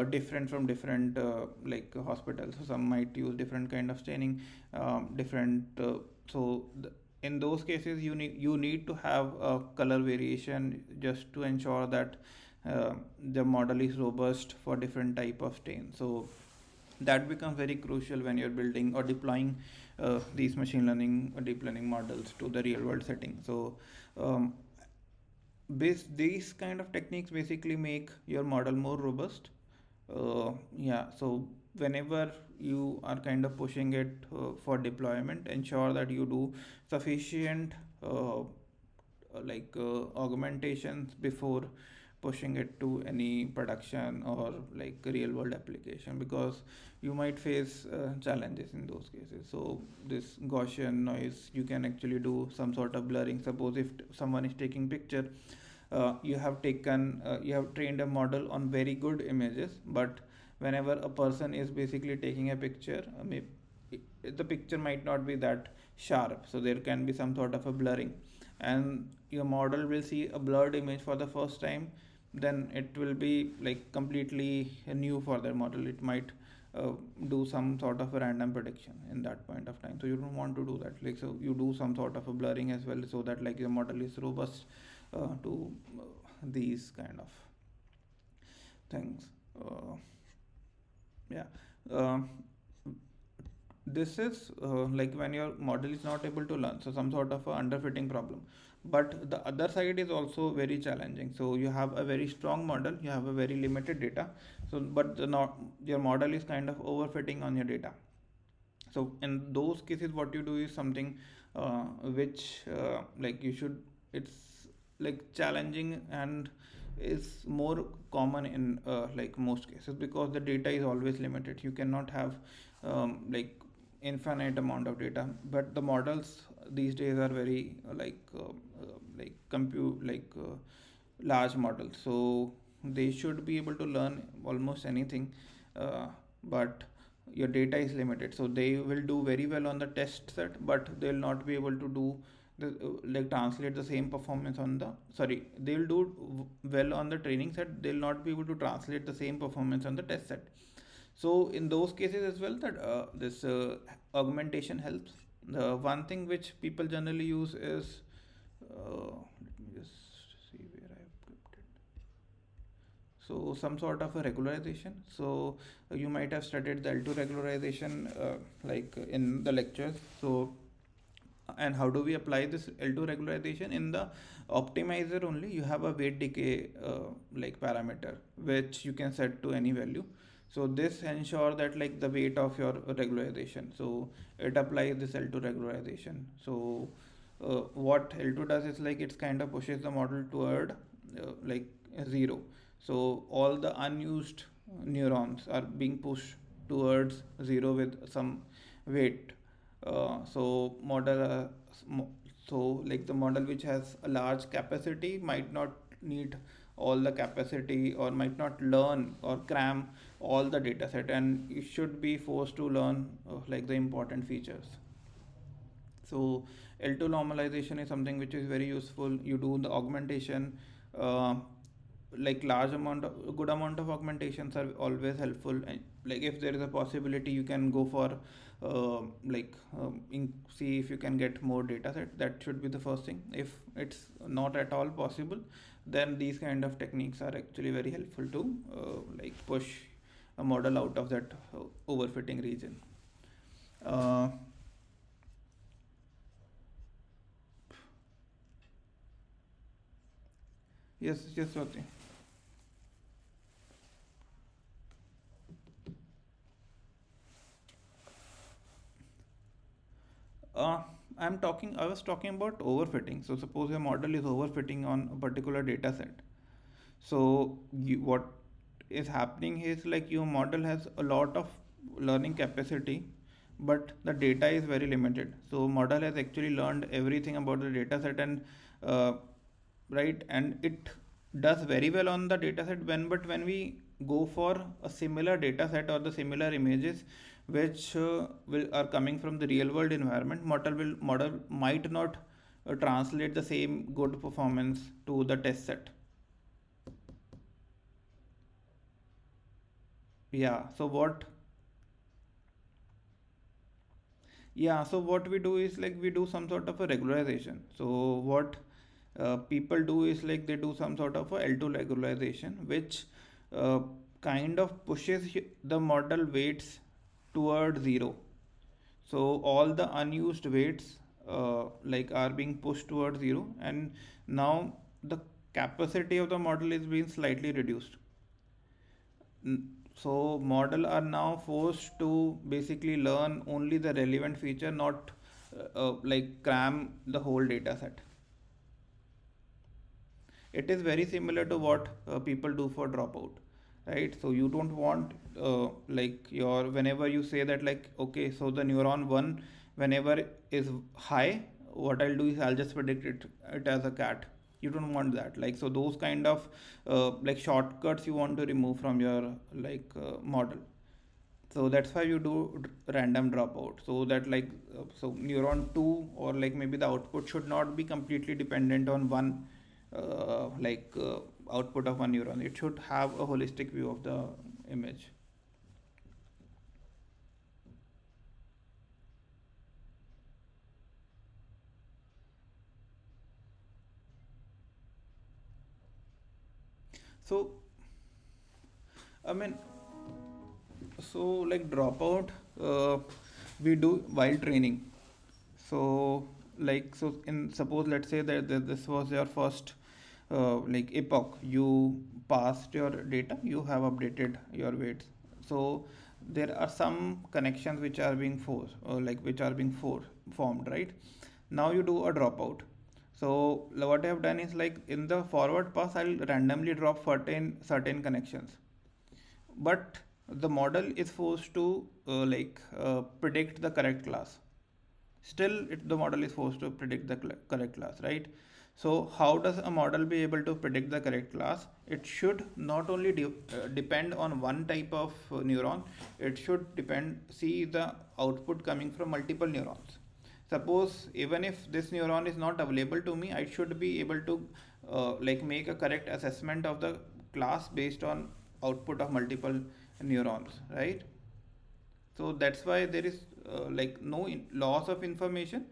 different from different hospitals. So some might use different kind of staining, different so in those cases you need to have a color variation just to ensure that the model is robust for different type of stain. So that becomes very crucial when you're building or deploying these machine learning or deep learning models to the real world setting. So um, these kind of techniques basically make your model more robust. Yeah, so whenever you are kind of pushing it for deployment, ensure that you do sufficient augmentations before pushing it to any production or like real world application, because you might face challenges in those cases. So this Gaussian noise, you can actually do some sort of blurring. Suppose if someone is taking picture, you have trained a model on very good images, but whenever a person is basically taking a picture, the picture might not be that sharp, so there can be some sort of a blurring. and your model will see a blurred image for the first time, then it will be like completely new for the model. It might uh, do some sort of a random prediction in that point of time. So you don't want to do that. Like, so you do some sort of a blurring as well, so that like your model is robust to these kind of things. Yeah. Um, this is like when your model is not able to learn, so some sort of a underfitting problem. But the other side is also very challenging. So you have a very strong model, you have a very limited data, so but the not your model is kind of overfitting on your data. So in those cases, what you do is something which like you should, it's like challenging and is more common in like most cases, because the data is always limited. You cannot have like infinite amount of data, but the models these days are very like compute like large models, so they should be able to learn almost anything, but your data is limited, so they will do very well on the test set, but they'll not be able to do the like translate the same performance on the, sorry, they'll do well on the training set, they'll not be able to translate the same performance on the test set. So in those cases as well, that this augmentation helps. The one thing which people generally use is let me just see where I've kept it. So some sort of a regularization. So you might have studied the L2 regularization like in the lectures. So and how do we apply this L2 regularization in the optimizer? Only you have a weight decay like parameter which you can set to any value. So this ensure that like the weight of your regularization, so it applies this L2 regularization. So what L2 does is like it's kind of pushes the model toward like zero. So all the unused neurons are being pushed towards zero with some weight. So model so like the model which has a large capacity might not need all the capacity, or might not learn or cram all the data set, and you should be forced to learn like the important features. So L2 normalization is something which is very useful. You do the augmentation, uh, like large amount of good amount of augmentations are always helpful. And like if there is a possibility, you can go for see if you can get more data set. That should be the first thing. If it's not at all possible, then these kind of techniques are actually very helpful to like push a model out of that overfitting region. Uh, yes, Swati. Uh, I was talking about overfitting. So suppose your model is overfitting on a particular data set. So what is happening is like your model has a lot of learning capacity, but the data is very limited. So model has actually learned everything about the data set, and uh, right, and it does very well on the data set, but when we go for a similar data set or the similar images which will are coming from the real world environment, model might not translate the same good performance to the test set. Yeah, so what we do is like we do some sort of a regularization. So what people do is like they do some sort of a L2 regularization, which uh, kind of pushes the model weights toward zero. So all the unused weights like are being pushed toward zero, and now the capacity of the model is being slightly reduced. So model are now forced to basically learn only the relevant feature, not like cram the whole data set. It is very similar to what people do for dropout, right? So you don't want like your, whenever you say that like okay, so the neuron 1 whenever is high, what I'll do is I'll just predict it as a cat. You don't want that. Like, so those kind of like shortcuts you want to remove from your like model. So that's why you do random dropout, so that like so neuron 2 or like maybe the output should not be completely dependent on one output of one neuron. It should have a holistic view of the image. So I mean, so like dropout we do while training. So like, so in suppose let's say that this was your first like epoch, you passed your data, you have updated your weights. So there are some connections which are being forced, which are being formed, right? Now you do a dropout. So what I have done is like in the forward pass I'll randomly drop certain connections, but the model is forced to predict the correct class. Still the model is forced to predict the correct class, right? So how does a model be able to predict the correct class? It should not only depend on one type of neuron, it should depend see the output coming from multiple neurons. Suppose even if this neuron is not available to me, I should be able to make a correct assessment of the class based on output of multiple neurons, right? So that's why there is no loss of information.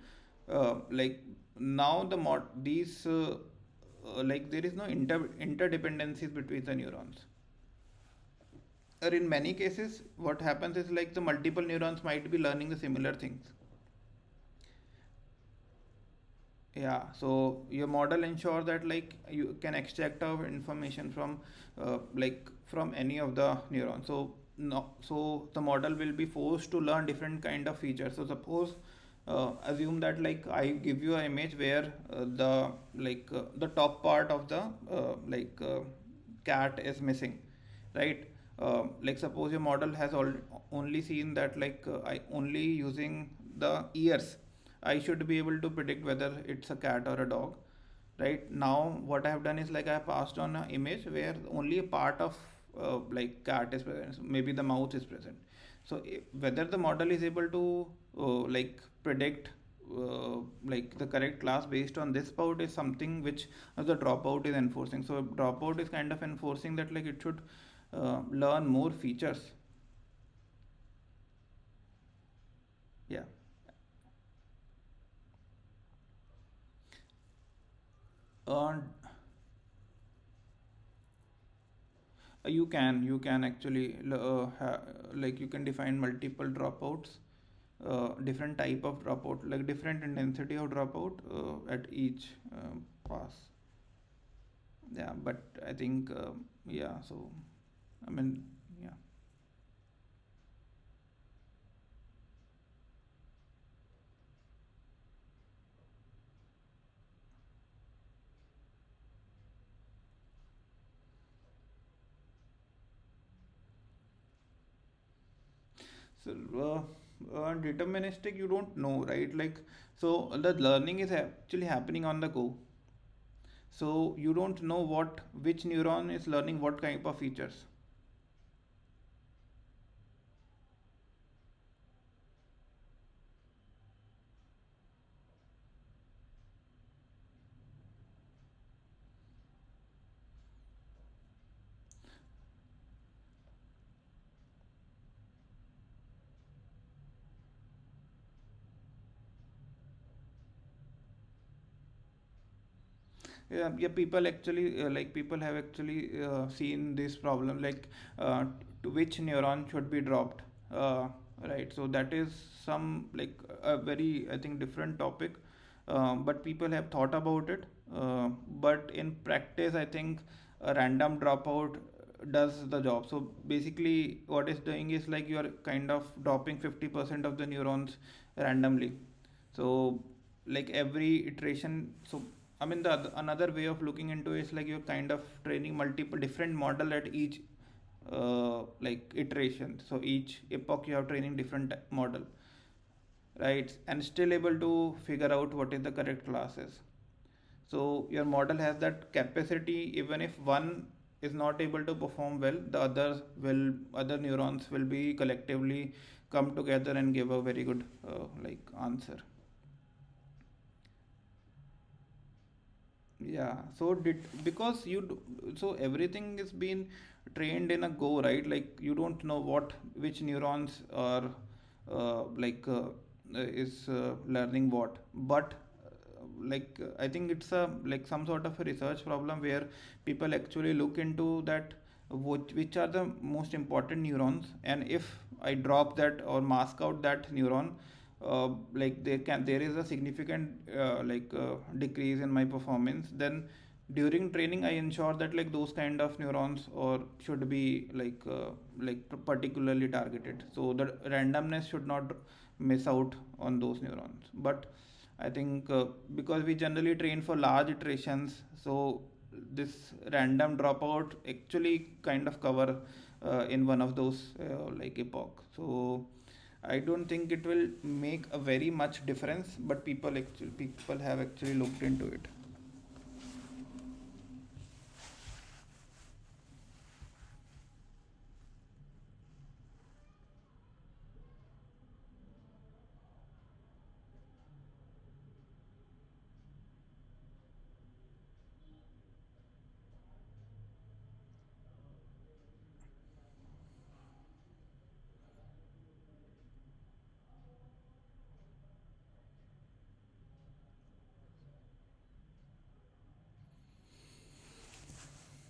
Like now the mod these there is no interdependencies between the neurons. Or in many cases what happens is like the multiple neurons might be learning the similar things. Yeah, so your model ensure that like you can extract of information from from any of the neurons. So no, so the model will be forced to learn different kind of features. So suppose assume that like I give you an image where the top part of the cat is missing, right? Like suppose your model has only seen that I only using the ears I should be able to predict whether it's a cat or a dog. Right now, what I have done is like I have passed on an image where only a part of cat is present. So maybe the mouth is present. So whether the model is able to predict the correct class based on this part is something which the dropout is enforcing. So dropout is kind of enforcing that like it should learn more features. Yeah. And you can actually you can define multiple dropouts, different type of dropout, like different intensity of dropout at each pass. Yeah, but I think yeah, so I mean, yeah. So deterministic you don't know, right? Like, so the learning is actually happening on the go. So you don't know what which neuron is learning what type of features. Yeah, people actually people have actually seen this problem, uh, to which neuron should be dropped, right? So that is some like a very, I think, different topic, but people have thought about it, but in practice I think a random dropout does the job. So basically what it's doing is like you are kind of dropping 50% of the neurons randomly. So like every iteration, so I mean the another way of looking into it is like you're kind of training multiple different model at each iteration. So each epoch you have training different model, right? And still able to figure out what is the correct classes. So your model has that capacity even if one is not able to perform well, the other neurons will be collectively come together and give a very good answer. Yeah, so did because so everything is being trained in a go, right? Like you don't know which neurons are is learning what, but I think it's a like some sort of a research problem where people actually look into that which are the most important neurons, and if I drop that or mask out that neuron, there is a significant decrease in my performance. Then during training I ensure that like those kind of neurons or should be particularly targeted, so the randomness should not miss out on those neurons. But I think because we generally train for large iterations, so this random dropout actually kind of cover in one of those epoch. So I don't think it will make a very much difference, but people have actually looked into it.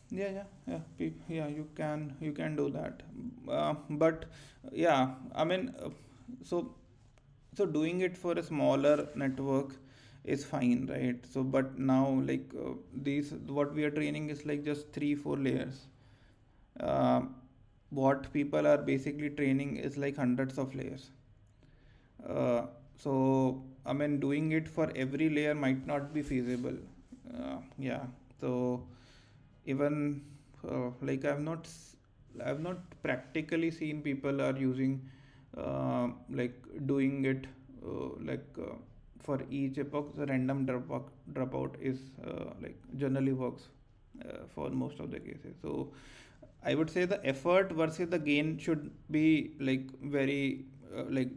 Yeah. You can do that. But yeah, I mean, so so doing it for a smaller network is fine, right? So but now these what we are training is like just 3 4 layers. uh, what people are basically training is like hundreds of layers. So I mean, doing it for every layer might not be feasible. Yeah. So even I've not practically seen people are using doing it for each epoch. The random dropout is generally works for most of the cases. So I would say the effort versus the gain should be very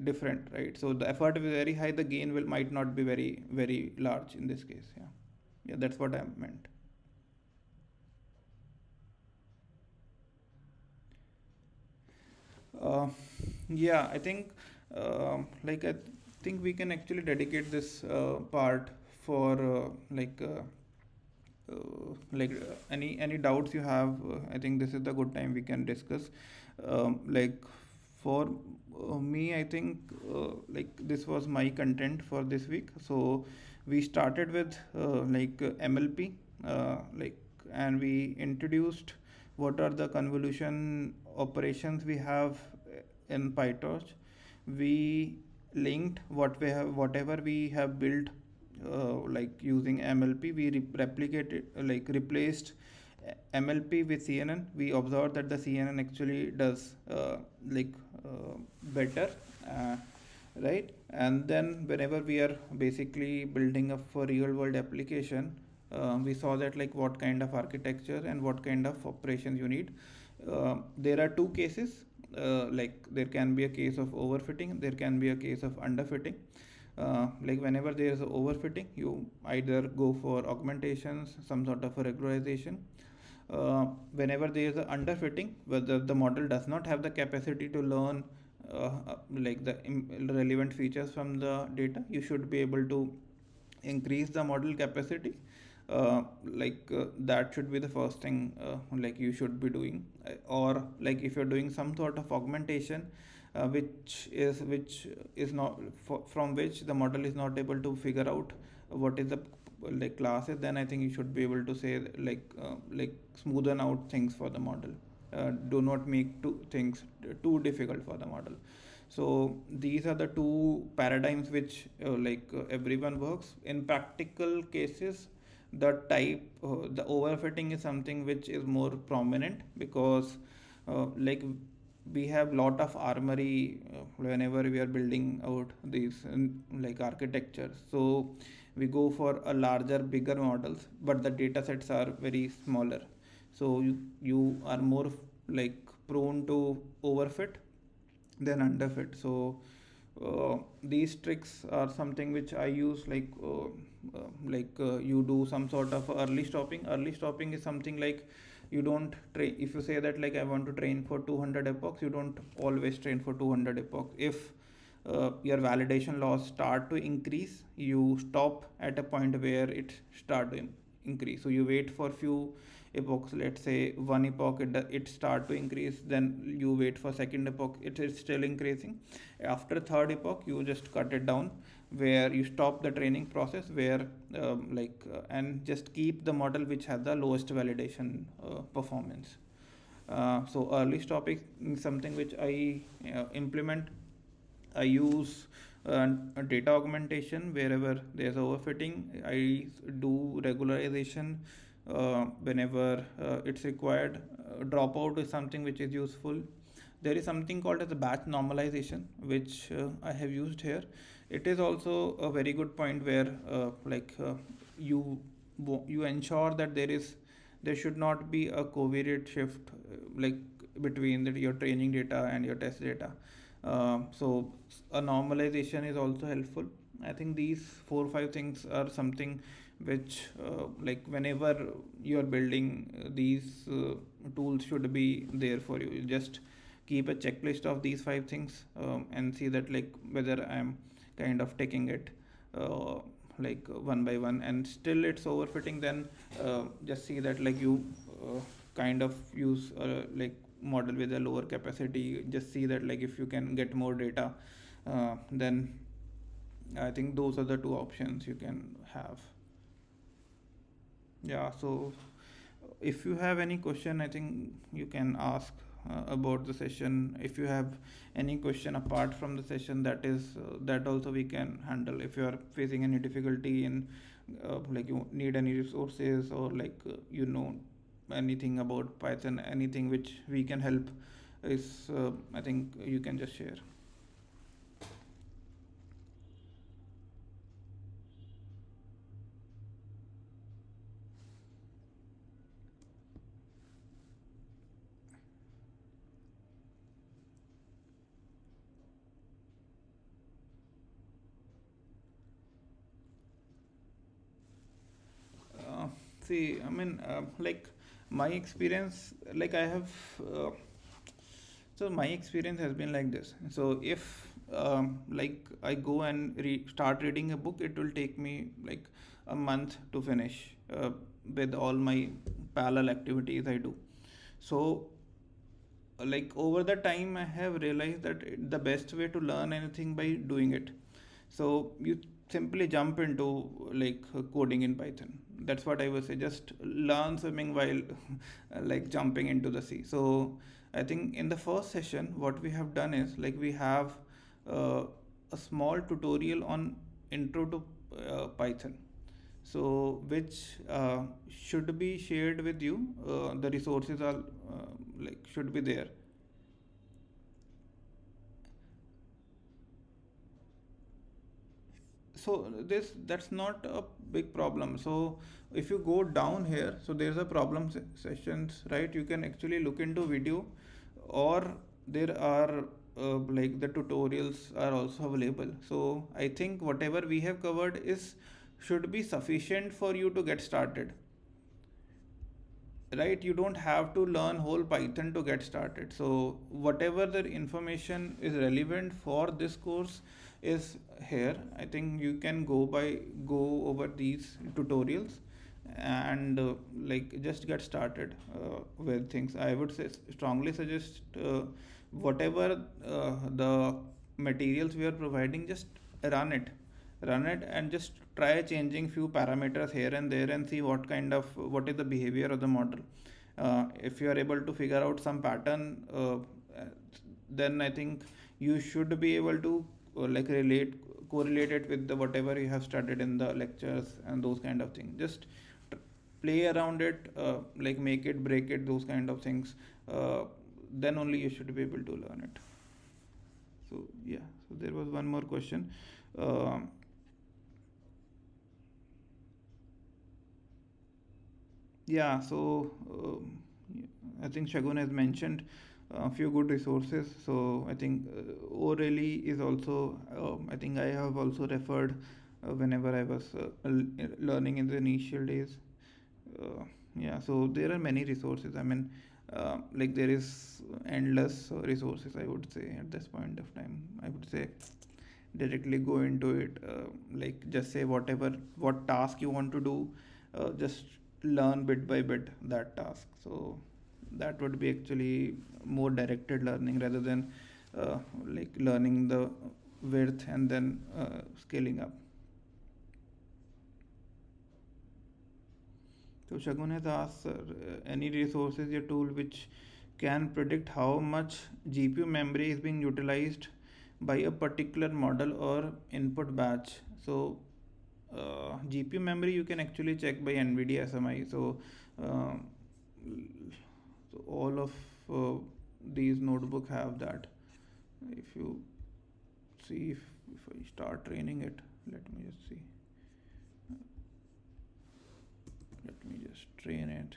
different, right? So the effort is very high, the gain will might not be very large in this case. Yeah, yeah, that's what I meant. Uh, yeah, I think I think we can actually dedicate this part for any doubts you have. I think this is the good time we can discuss. Like for me, I think this was my content for this week. So we started with MLP, like and we introduced what are the convolution operations we have in PyTorch. We linked whatever we have built using MLP. We replicated replaced MLP with CNN. We observed that the CNN actually does better, uh, right? And then whenever we are basically building up for real world application, we saw that like what kind of architecture and what kind of operations you need. There are two cases. There can be a case of overfitting, there can be a case of underfitting. Whenever there is overfitting, you either go for augmentations, some sort of a regularization. Whenever there is a underfitting, whether the model does not have the capacity to learn relevant features from the data, you should be able to increase the model capacity. That should be the first thing you should be doing. Or like if you're doing some sort of augmentation, which is not from which the model is not able to figure out what is the classes, then I think you should be able to say smoothen out things for the model. Do not make things too difficult for the model. So these are the two paradigms which everyone works in practical cases. The overfitting is something which is more prominent because we have lot of armory whenever we are building out these architectures. So we go for a larger bigger models, but the data sets are very smaller. So you are more like prone to overfit than underfit. So these tricks are something which I use, you do some sort of early stopping. Early stopping is something like you don't train. If you say that like I want to train for 200 epochs, you don't always train for 200 epochs. If your validation loss start to increase, you stop at a point where it start to increase. So you wait for few epochs, let's say one epoch it start to increase, then you wait for second epoch, it is still increasing. After third epoch you just cut it down, where you stop the training process, where and just keep the model which has the lowest validation performance. So early stopping is something which I implement. I use data augmentation wherever there's overfitting. I do regularization whenever it's required. Dropout is something which is useful. There is something called as a batch normalization, which I have used here. It is also a very good point where you you ensure that there should not be a covariate shift between your training data and your test data. So a normalization is also helpful. I think these 4 or 5 things are something which whenever you are building these tools should be there for you. You just keep a checklist of these 5 things, and see that like whether I'm kind of taking it one by one and still it's overfitting, then just see that like you kind of use model with a lower capacity. Just see that like if you can get more data, then I think those are the two options you can have. Yeah, so if you have any question, I think you can ask about the session. If you have any question apart from the session, that also we can handle. If you are facing any difficulty in you need any resources, or anything about Python, anything which we can help, is I think you can just share. Uh, See, I mean, my experience, uh, my experience has been like this. So if I go and start reading a book, it will take me like a month to finish with all my parallel activities I do. So over the time I have realized that the best way to learn anything by doing it. So you simply jump into coding in Python. That's what I would say. Just learn swimming while jumping into the sea. So I think in the first session what we have done is we have uh, a small tutorial on intro to Python, so which should be shared with you. The resources are should be there. So this that's not a big problem. So if you go down here, so there's a problem sessions, right? You can actually look into video, or there are the tutorials are also available. So I think whatever we have covered is should be sufficient for you to get started, right? You don't have to learn whole Python to get started. So whatever the information is relevant for this course is here. I think you can go over these tutorials and just get started with things. I would say strongly suggest whatever the materials we are providing, just run it run it and just try changing few parameters here and there and see what is the behavior of the model. If you are able to figure out some pattern, then I think you should be able to relate correlate it with the whatever you have studied in the lectures and those kind of things. Just play around it, make it, break it, those kind of things. Then only you should be able to learn it. So yeah, so there was one more question. um, yeah, so I think Shagun has mentioned a few good resources. So I think Orally is also. I think I have also referred whenever I was learning in the initial days. Yeah, so there are many resources. I mean, like there is endless resources. I would say at this point of time. I would say directly go into it. Like just say what task you want to do. Just learn bit by bit that task. So that would be actually more directed learning rather than like learning the width and then scaling up. So Shagun has asked, sir, any resources your tool which can predict how much GPU memory is being utilized by a particular model or input batch. So GPU memory you can actually check by NVIDIA SMI. Uh, so all of uh, these notebook have that. If you see if I start training it, let me just see. Let me just train it.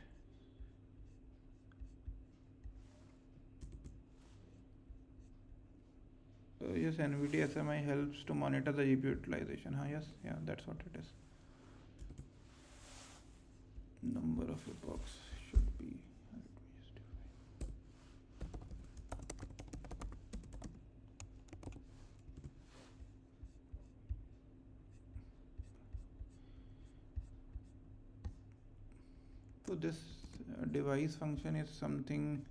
Yes, NVIDIA SMI helps to monitor the GPU utilization. Yes, yeah, that's what it is. Number of epochs should be. So this device function is something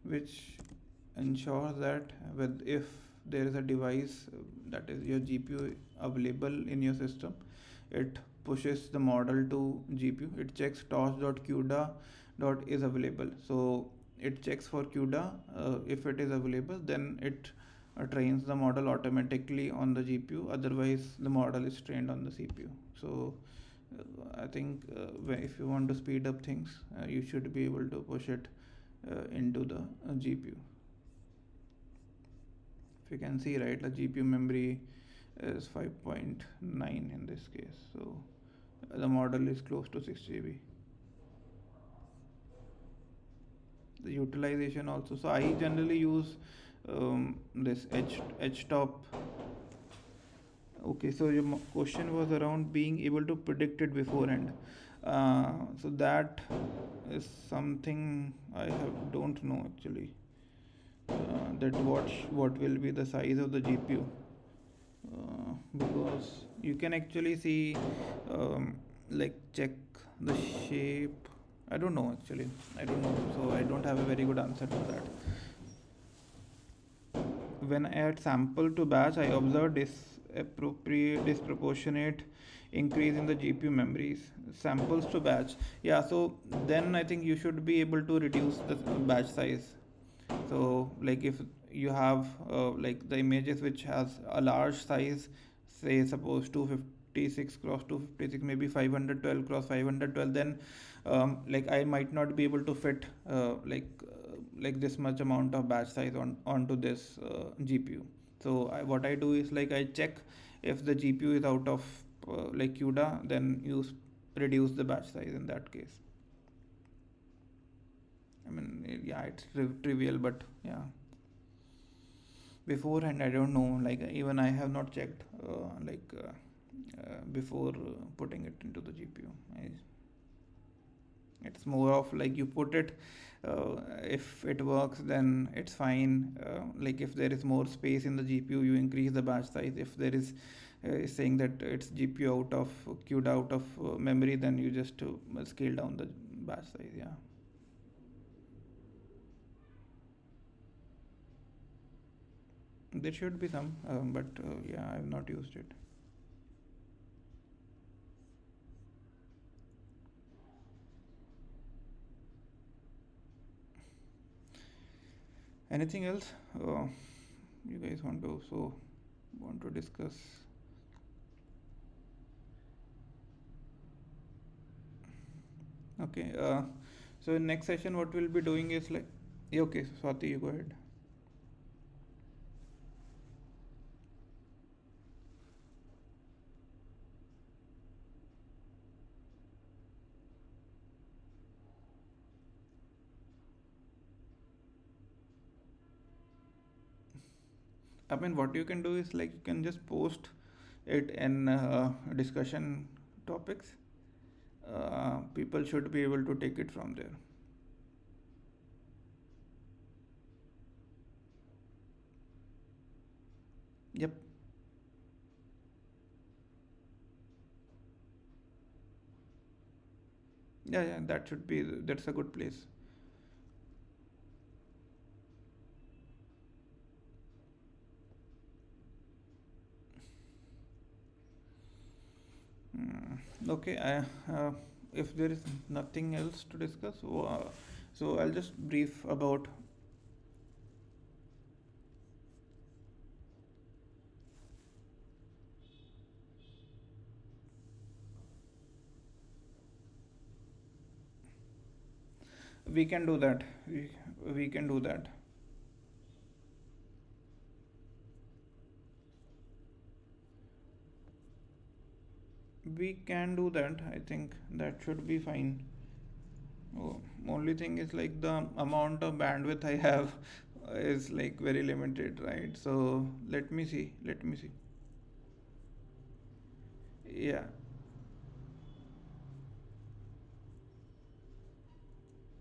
which ensures that with if there is a device that is your GPU available in your system, it pushes the model to GPU. It checks toss.cuda dot is available. So it checks for CUDA. If it is available, then it trains the model automatically on the GPU. Otherwise, the model is trained on the CPU. So I think if you want to speed up things, you should be able to push it into the GPU. If you can see, right, the GPU memory is 5.9 in this case. So the model is close to 6 GB. The utilization also. So I generally use this H top. Okay, so your question was around being able to predict it beforehand. So that is something I don't know actually. That what will be the size of the GPU, because you can actually see, like check the shape. I don't know actually. I don't know, so I don't have a very good answer for that. When I add sample to batch, I observe disproportionate increase in the GPU memories. Samples to batch, yeah. So then I think you should be able to reduce the batch size. So like if you have like the images which has a large size, say suppose 256 cross 256, maybe 512 cross 512, then like I might not be able to fit like this much amount of batch size onto this GPU. So what I do is like I check if the GPU is out of like CUDA, then reduce the batch size in that case. I mean, yeah, it's trivial, but yeah. Beforehand, I don't know. Like even I have not checked before putting it into the GPU. It's more of like you put it. If it works, then it's fine. Like if there is more space in the GPU, you increase the batch size. If there is saying that it's GPU out of queued out of memory, then you just scale down the batch size. Yeah. There should be some, but yeah, I've not used it. Anything else you guys want to discuss? Okay. So in next session, what we'll be doing is like, yeah, okay, Swati, you go ahead. I mean, what you can do is like you can just post it in discussion topics. People should be able to take it from there. Yep. Yeah, yeah, that should be, that's a good place. Okay, if there is nothing else to discuss, so I'll just brief about. We can do that. We can do that. We can do that. I think that should be fine. Oh, only thing is like the amount of bandwidth I have is like very limited, right? So let me see. Let me see. Yeah.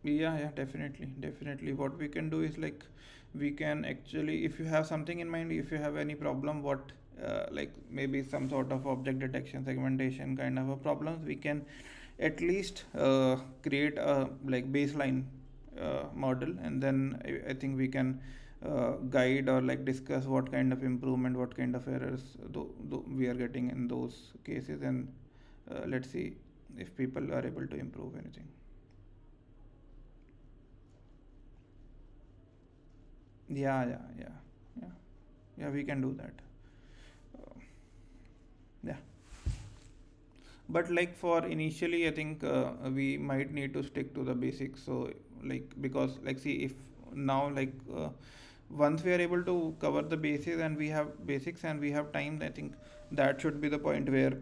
Yeah, yeah, definitely, definitely. What we can do is like we can actually, if you have something in mind, if you have any problem, what like maybe some sort of object detection, segmentation kind of a problems, we can at least create a like baseline model, and then I think we can guide or like discuss what kind of improvement, what kind of errors we are getting in those cases, and let's see if people are able to improve anything. Yeah, yeah, yeah, yeah, yeah. We can do that. Uh, yeah, but like for initially, I think we might need to stick to the basics. So like because like see if now like once we are able to cover the bases and we have basics and we have time, I think that should be the point where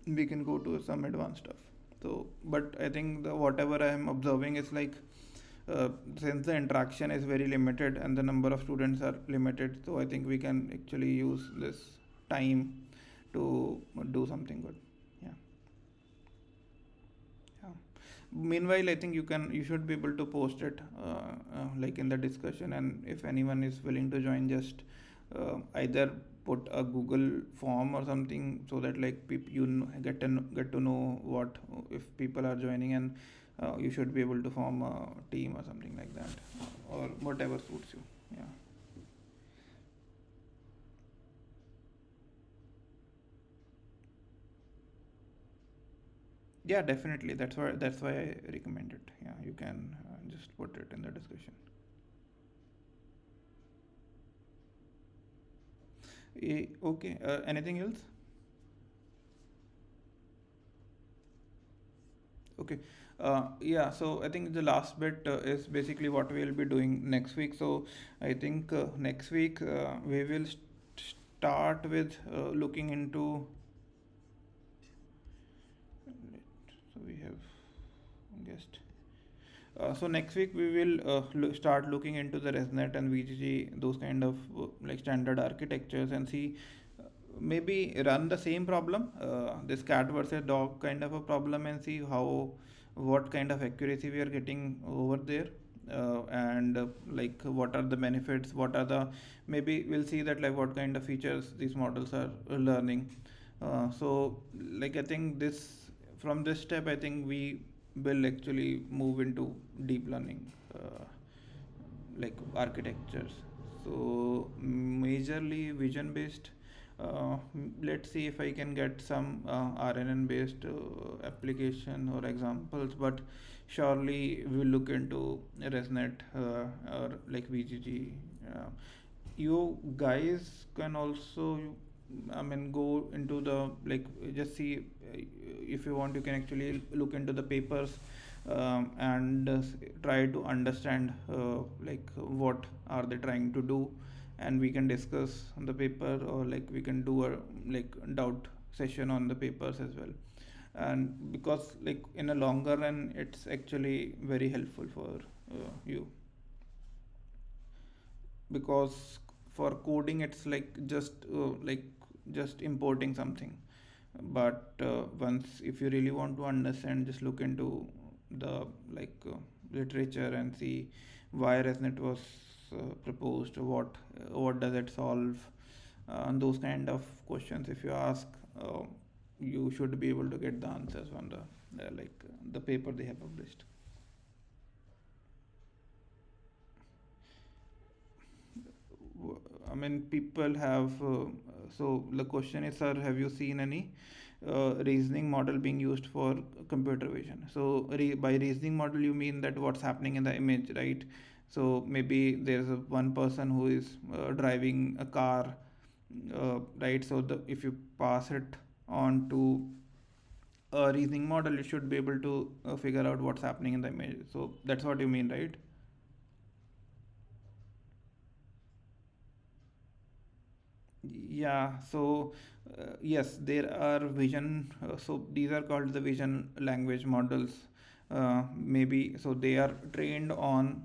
we can go to some advanced stuff. So, but I think the whatever I am observing is like since the interaction is very limited and the number of students are limited, so I think we can actually use this time to do something good. Yeah, yeah. Meanwhile, I think you should be able to post it like in the discussion, and if anyone is willing to join, just either put a Google form or something so that like get to know what if people are joining, and you should be able to form a team or something like that, or whatever suits you. Yeah. Yeah, definitely. That's why I recommend it. Yeah, you can just put it in the discussion. Okay. Anything else? Okay. Yeah, so I think the last bit is basically what we'll be doing next week. So I think next week we will start with looking into. So we have guest. So next week we will start looking into the ResNet and VGG, those kind of like standard architectures, and see maybe run the same problem, this cat versus dog kind of a problem, and see how what kind of accuracy we are getting over there, and like what are the benefits, what are the maybe we'll see that like what kind of features these models are learning. So like I think this from this step I think we will actually move into deep learning like architectures. So majorly vision based. Let's see if I can get some RNN based application or examples, but surely we'll look into ResNet or like VGG. You guys can also, I mean, go into the like just see if you want. You can actually look into the papers and try to understand like what are they trying to do, and we can discuss on the paper, or like we can do a like doubt session on the papers as well. And because like in a longer run, it's actually very helpful for you, because for coding it's like just importing something. But once if you really want to understand, just look into the literature and see why ResNet was proposed, what does it solve, and those kind of questions if you ask, uh, you should be able to get the answers from the paper they have published. I mean, people have. So the question is, sir, have you seen any reasoning model being used for computer vision? So by reasoning model, you mean that what's happening in the image, right? So maybe there's one person who is driving a car, right? So if you pass it on to a reasoning model, it should be able to figure out what's happening in the image. So that's what you mean, right? Yeah, so yes, there are vision. So these are called the vision language models. Maybe so they are trained on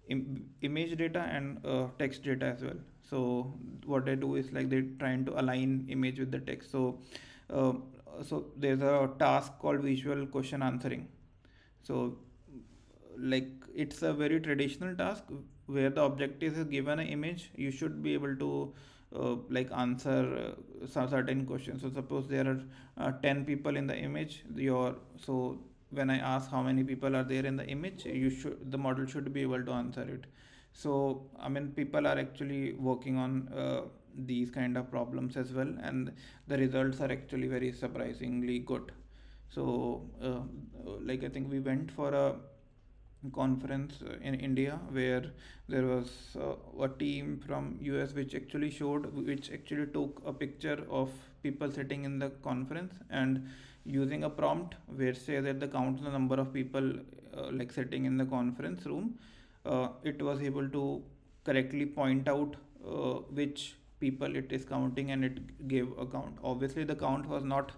image data and text data as well. So what they do is like they're trying to align image with the text. Uh, so there's a task called visual question answering. So like it's a very traditional task where the objective is given an image, you should be able to answer some certain questions. So suppose there are 10 people in the image, your so when I ask how many people are there in the image, the model should be able to answer it. So I mean, people are actually working on these kind of problems as well, and the results are actually very surprisingly good. So I think we went for a conference in India where there was a team from US which actually took a picture of people sitting in the conference, and using a prompt where say that the count the number of people sitting in the conference room, it was able to correctly point out which people it is counting, and it gave a count. Obviously the count was not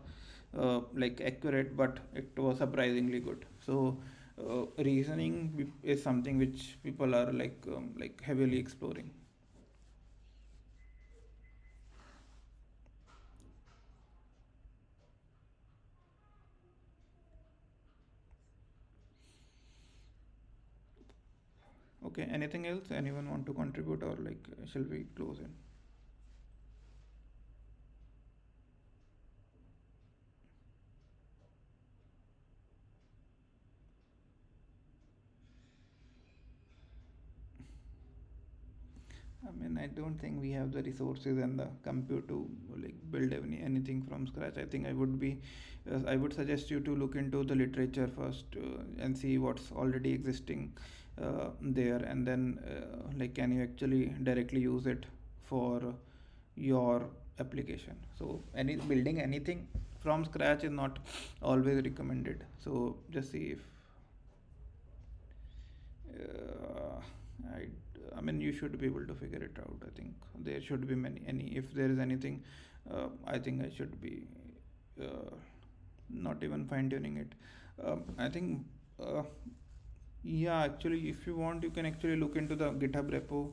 accurate, but it was surprisingly good. So reasoning is something which people are heavily exploring. Okay, anything else anyone want to contribute, or shall we close in? I mean, I don't think we have the resources and the compute to build anything from scratch. I think I would suggest you to look into the literature first, and see what's already existing there, and then can you actually directly use it for your application. So any building anything from scratch is not always recommended. So just see if uh, I, I mean, you should be able to figure it out. I think there should be any. If there is anything, I think I should be uh, not even fine tuning it. I think, uh, yeah, actually, if you want, you can actually look into the GitHub repo,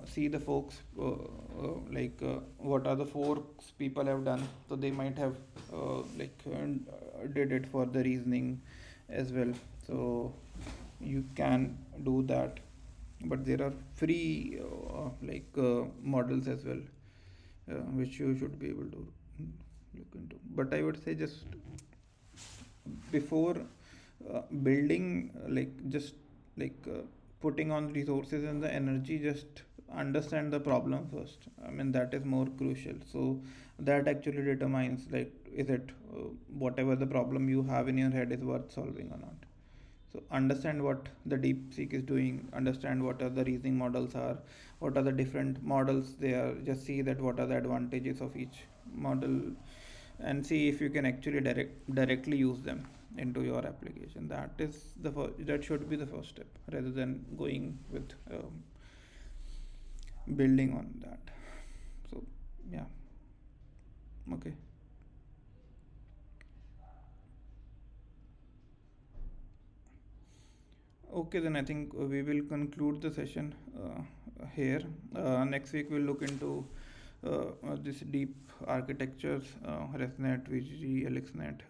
see the folks, what are the forks people have done. So they might have did it for the reasoning as well. So you can do that, but there are free models as well, which you should be able to look into. But I would say just before building, just like putting on resources and the energy, just understand the problem first. I mean, that is more crucial. So that actually determines, is it whatever the problem you have in your head is worth solving or not. So understand what the DeepSeek is doing, understand what are the reasoning models are, what are the different models they are, just see that what are the advantages of each model, and see if you can actually directly use them into your application. That should be the first step, rather than going with building on that. So yeah, okay. Okay, then I think we will conclude the session here. Next week we'll look into this deep architectures, ResNet, VGG, LXNet.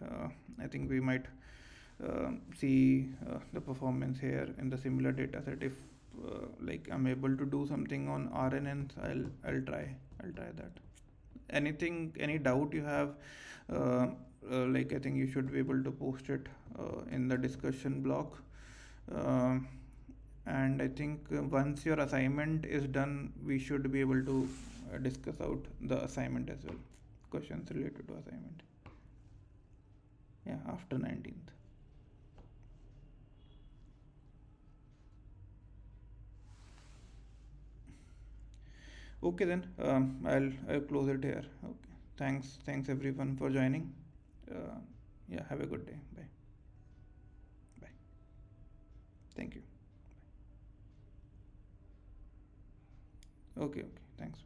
I think we might see the performance here in the similar data set. If like I'm able to do something on RNNs, I'll try that. Anything, any doubt you have, like I think you should be able to post it in the discussion block. uh, and I think once your assignment is done, we should be able to discuss out the assignment as well, questions related to assignment. Yeah, after 19th. Okay, then I'll close it here. Okay, thanks everyone for joining. Yeah, have a good day. Bye. Bye. Thank you. Okay, thanks.